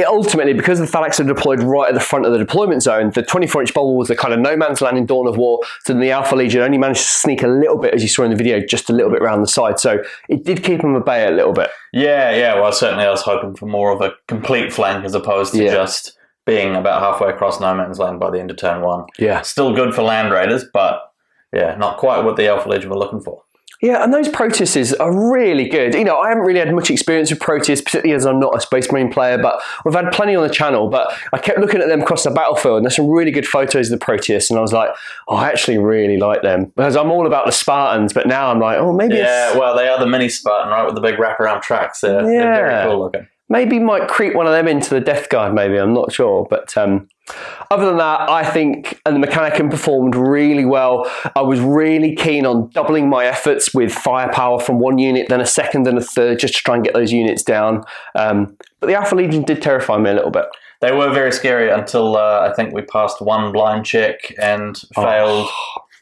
S2: ultimately, because the Thalax are deployed right at the front of the deployment zone, the 24-inch bubble was the kind of no man's land in Dawn of War. So then the Alpha Legion only managed to sneak a little bit, as you saw in the video, just a little bit around the side. So it did keep them at bay a little bit.
S1: Yeah. Well, certainly I was hoping for more of a complete flank as opposed to just being about halfway across no man's land by the end of turn 1.
S2: Yeah.
S1: Still good for Land Raiders, but not quite what the Alpha Legion were looking for.
S2: Yeah, and those Proteus's are really good. I haven't really had much experience with Proteus, particularly as I'm not a Space Marine player, but we've had plenty on the channel. But I kept looking at them across the battlefield, and there's some really good photos of the Proteus, and I was like, I actually really like them. Because I'm all about the Spartans, but now I'm like, maybe
S1: well, they are the mini Spartan, right, with the big wraparound tracks. They're very cool looking.
S2: Maybe might creep one of them into the Death Guard, maybe. I'm not sure. But other than that, I think the Mechanicum performed really well. I was really keen on doubling my efforts with firepower from 1 unit, then a second and a third, just to try and get those units down. But the Alpha Legion did terrify me a little bit.
S1: They were very scary until I think we passed 1 blind check and failed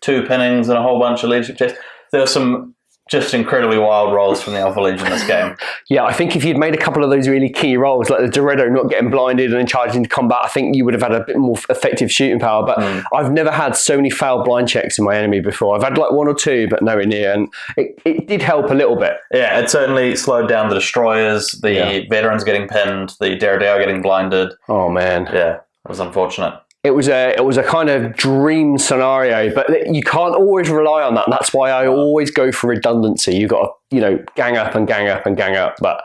S1: 2 pinnings and a whole bunch of leadership checks. There were some just incredibly wild rolls from the Alpha Legion this game.
S2: Yeah, I think if you'd made a couple of those really key rolls, like the Dorado not getting blinded and then charging into combat, I think you would have had a bit more effective shooting power. But I've never had so many failed blind checks in my enemy before. I've had like 1 or 2, but nowhere near. And it did help a little bit.
S1: Yeah, it certainly slowed down the destroyers, the veterans getting pinned, the Dorado getting blinded.
S2: Oh, man.
S1: Yeah, it was unfortunate.
S2: It was a kind of dream scenario, but you can't always rely on that. And that's why I always go for redundancy. You've got to, gang up and gang up and gang up. But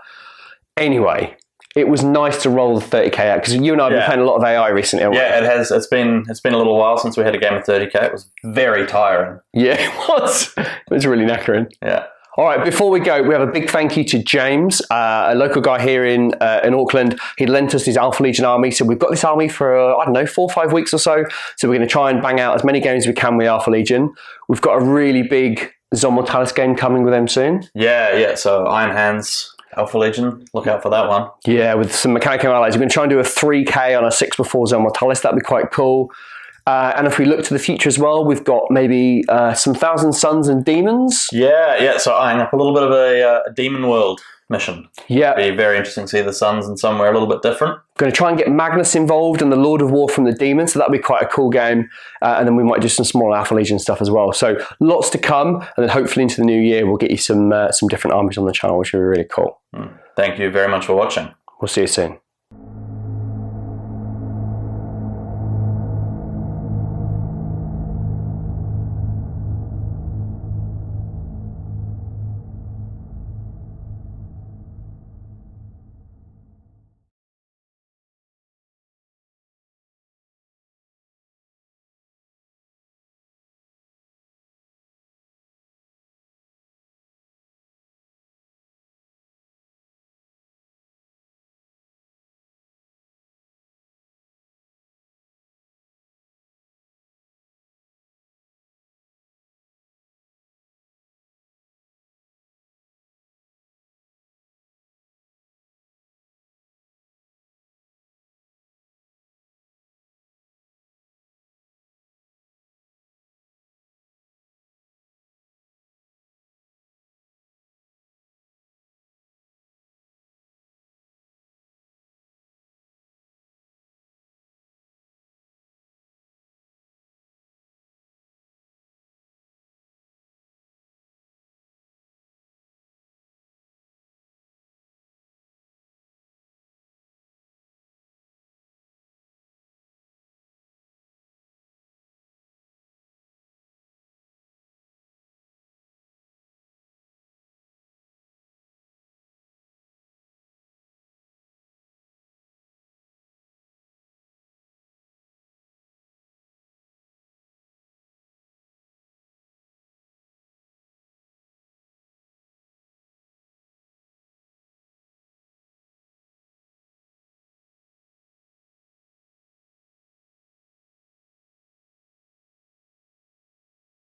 S2: anyway, it was nice to roll the 30k out because you and I have been playing a lot of AI recently.
S1: Yeah, it has. It's been a little while since we had a game of 30k. It was very tiring.
S2: Yeah, it was. It was really knackering.
S1: Yeah.
S2: All right, before we go, we have a big thank you to James, a local guy here in Auckland. He lent us his Alpha Legion army. So we've got this army for, 4 or 5 weeks or so. So we're going to try and bang out as many games as we can with Alpha Legion. We've got a really big Zon Mortalis game coming with them soon.
S1: Yeah. So Iron Hands, Alpha Legion, look out for that one.
S2: Yeah, with some Mechanicum allies. We're going to try and do a 3k on a 6x4 Zon Mortalis. That'd be quite cool. And if we look to the future as well, we've got maybe some Thousand Suns and Demons.
S1: Yeah. So eyeing up a little bit of a demon world mission.
S2: Yeah.
S1: It'd be very interesting to see the Suns in somewhere a little bit different.
S2: Going to try and get Magnus involved and the Lord of War from the Demons, so that'll be quite a cool game. And then we might do some small Alpha Legion stuff as well. So lots to come, and then hopefully into the new year we'll get you some different armies on the channel, which will be really cool.
S1: Thank you very much for watching.
S2: We'll see you soon.